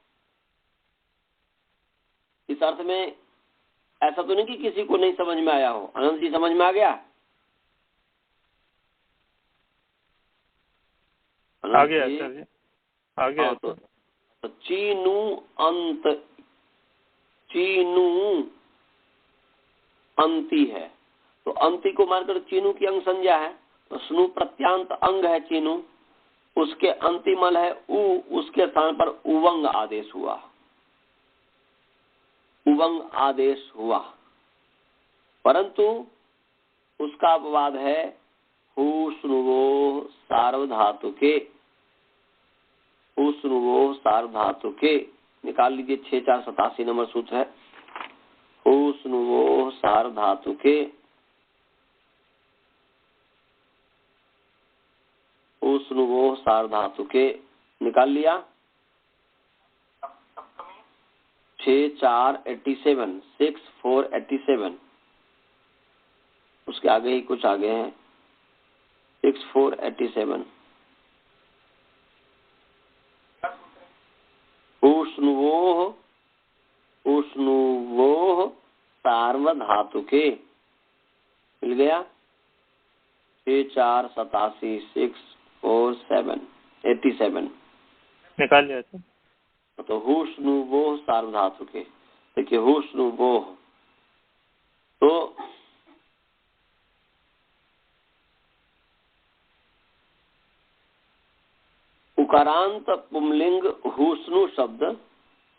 इस अर्थ में ऐसा तो नहीं कि किसी को नहीं समझ में आया हो। अनंत जी समझ में आ गया? आ गया सर जी, आ गया। तो चीनु अंत, चीनु अंति है, तो अंति को मानकर चीनु की अंग संज्ञा है। तो स्नु प्रत्यांत अंग है चीनु, उसके अंतिमल है उ, उसके स्थान पर उवंग आदेश हुआ, उवंग आदेश हुआ। परंतु उसका अपवाद है हु स्नुवो सार्वधातु के, हु स्नुवो सार्वधातु के। निकाल लीजिए 6487 नंबर सूत्र है। हु स्नुवो सार्वधातु के, हु स्नुवो सार्वधातु के निकाल लिया। 6487 6487, उसके आगे ही कुछ आगे हैं 6487। उष्णुवोः सार्वधातु के मिल गया। 6487 647 निकाल लिया सर। तो हुष्णुवोः सार्वधातु के, देखिए हुस्न बोह, तो उकारांत पुंलिंग हुस्नु शब्द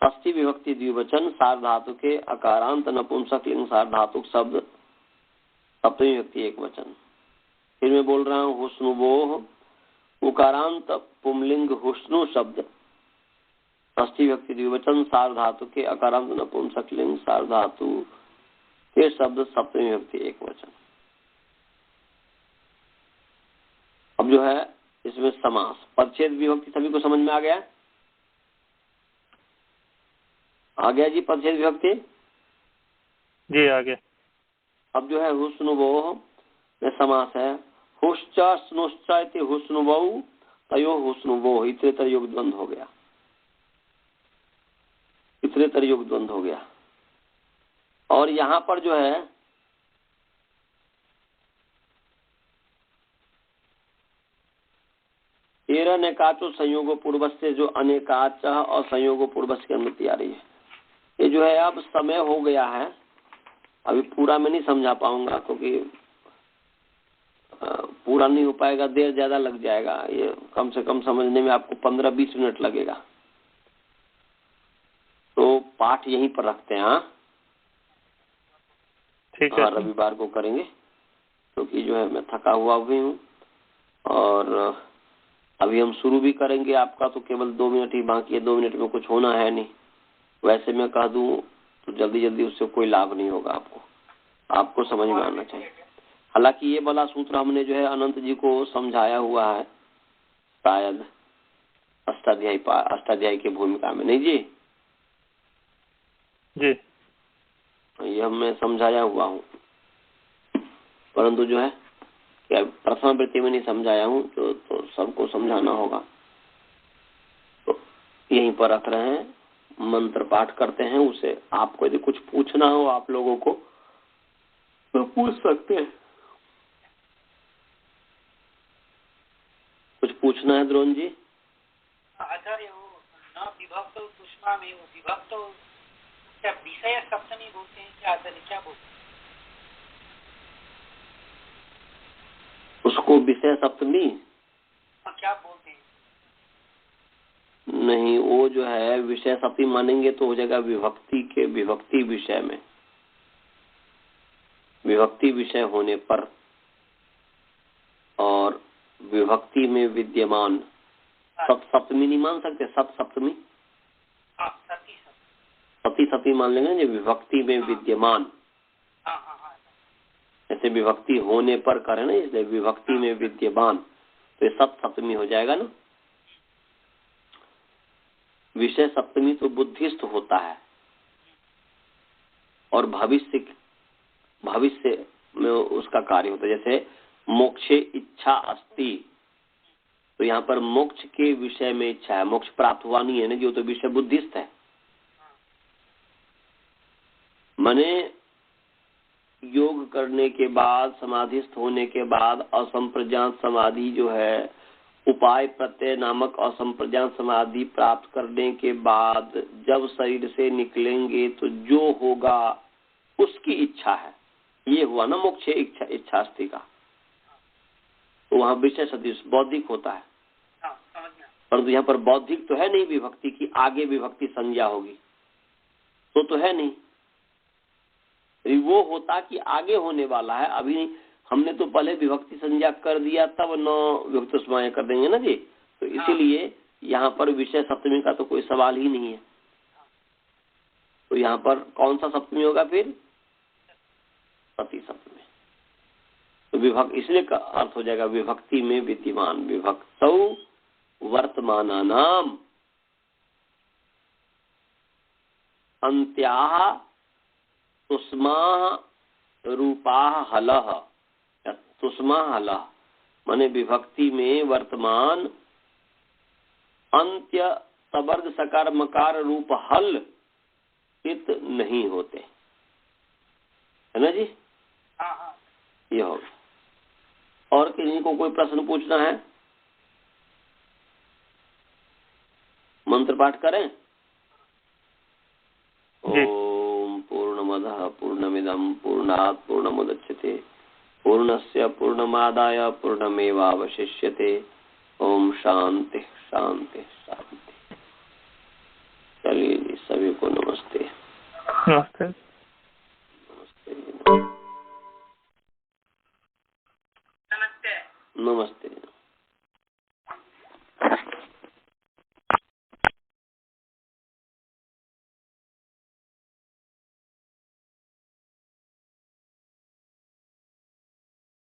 षष्ठी विभक्ति द्विवचन सार्वधातु के अकारांत नपुंसकलिंग सार्वधातुक शब्द सप्तमी विभक्ति एक वचन। फिर मैं बोल रहा हूँ हुस्नु बोह, उकारांत पुंलिंग हुस्नु शब्द षष्ठी विभक्ति द्विवचन सार्वधातु के अकारांत नपुंसकलिंग सार्वधातु के शब्द सप्तमी विभक्ति एक वचन। अब जो है इसमें समास परिच्छेद विभक्ति सभी को समझ में आ गया? आ गया जी परिच्छेद विभक्ति? जी आ गया। अब जो है हुस्नुबोह में समास है हुश्च स्नुश्च इति हुस्नुबोह तयो हुस्नुबोह, इतरेतर योग द्वंद्व हो गया, इतरेतर योग द्वंद्व हो गया। और यहाँ पर जो है तेरह नेकाचो संयोगो पूर्वज से जो अनेकाच और संयोगो पूर्वज की अनुमति आ रही है, ये जो है अब समय हो गया है, अभी पूरा मैं नहीं समझा पाऊंगा क्योंकि पूरा नहीं हो पाएगा, देर ज्यादा लग जाएगा, ये कम से कम समझने में आपको 15-20 मिनट लगेगा। तो पाठ यहीं पर रखते हैं। हाँ ठीक है, रविवार को करेंगे क्योंकि जो है मैं थका हुआ भी हूँ और अभी हम शुरू भी करेंगे। आपका तो केवल 2 मिनट ही बाकी है, 2 मिनट में कुछ होना है नहीं। वैसे मैं कह दूं तो जल्दी जल्दी उससे कोई लाभ नहीं होगा, आपको समझ में आना चाहिए। हालांकि ये वाला सूत्र हमने जो है अनंत जी को समझाया हुआ है शायद अष्टाध्यायी की भूमिका में, नहीं जी? जी ये मैं समझाया हुआ हूँ, परंतु जो है क्या प्रथम वृत्ति में नहीं समझाया हूँ तो सबको समझाना होगा। तो यहीं पर रख रहे हैं, मंत्र पाठ करते हैं। उसे आपको यदि कुछ पूछना हो आप लोगों को तो पूछ सकते हैं। कुछ पूछना है द्रोण जी? आचार्य वो न विभक्त सुषमा में वो विभक्त क्या विषय सप्तमी बोलते हैं क्या आचार्य, क्या बोलते हैं उसको? विषय सप्तमी क्या बोलते हैं? नहीं, वो जो है विषय सप्तमी मानेंगे तो हो जाएगा विभक्ति के विभक्ति विषय में, विभक्ति विषय होने पर और विभक्ति में विद्यमान। सप्तमी नहीं मान सकते, सप्तमी सती सती मान लेंगे जो विभक्ति में विद्यमान। ऐसे विभक्ति होने पर करें ना, इसलिए विभक्ति में विद्यमान तो ये सप्तमी हो जाएगा ना। विषय सप्तमी तो बुद्धिस्थ होता है और भविष्य में उसका कार्य होता है। जैसे मोक्षे इच्छा अस्ति, तो यहाँ पर मोक्ष के विषय में इच्छा है, मोक्ष प्राप्त हुआ नहीं है ना, जो तो विषय बुद्धिस्थ है। माने योग करने के बाद समाधिस्थ होने के बाद असंप्रज्ञात समाधि जो है, उपाय प्रत्यय नामक असंप्रज्ञात समाधि प्राप्त करने के बाद जब शरीर से निकलेंगे तो जो होगा उसकी इच्छा है, ये हुआ ना मोक्ष इच्छा अस्थि का। तो वहाँ विषय सदृश बौद्धिक होता है, परंतु यहाँ पर बौद्धिक तो है नहीं विभक्ति की, आगे विभक्ति संज्ञा होगी तो है नहीं। वो होता कि आगे होने वाला है, अभी हमने तो पहले विभक्ति संज्ञा कर दिया तब नौ विभक्ति समाय कर देंगे ना जी। तो इसीलिए यहाँ पर विषय सप्तमी का तो कोई सवाल ही नहीं है। तो यहाँ पर कौन सा सप्तमी होगा फिर? सती सप्तमी। तो विभक्ति इसलिए का अर्थ हो जाएगा विभक्ति में विद्यमान, विभक्तौ वर्तमानानाम अन्त्याः तुष्मा रूपा हलः, तुष्मा हलः माने विभक्ति में वर्तमान अंत्य तवर्ग सकार मकार रूप हल इत नहीं होते, है ना जी? ये होगा। और किसी को कोई प्रश्न पूछना है? मंत्र पाठ करें। पूर्णमदः पूर्णमिदं पूर्णात् पूर्णमुदच्यते पूर्णस्य पूर्णमादाय पूर्णमेवावशिष्यते। ओम शांति शांति शांति। चलिए जी, सभी को नमस्ते। नमस्ते।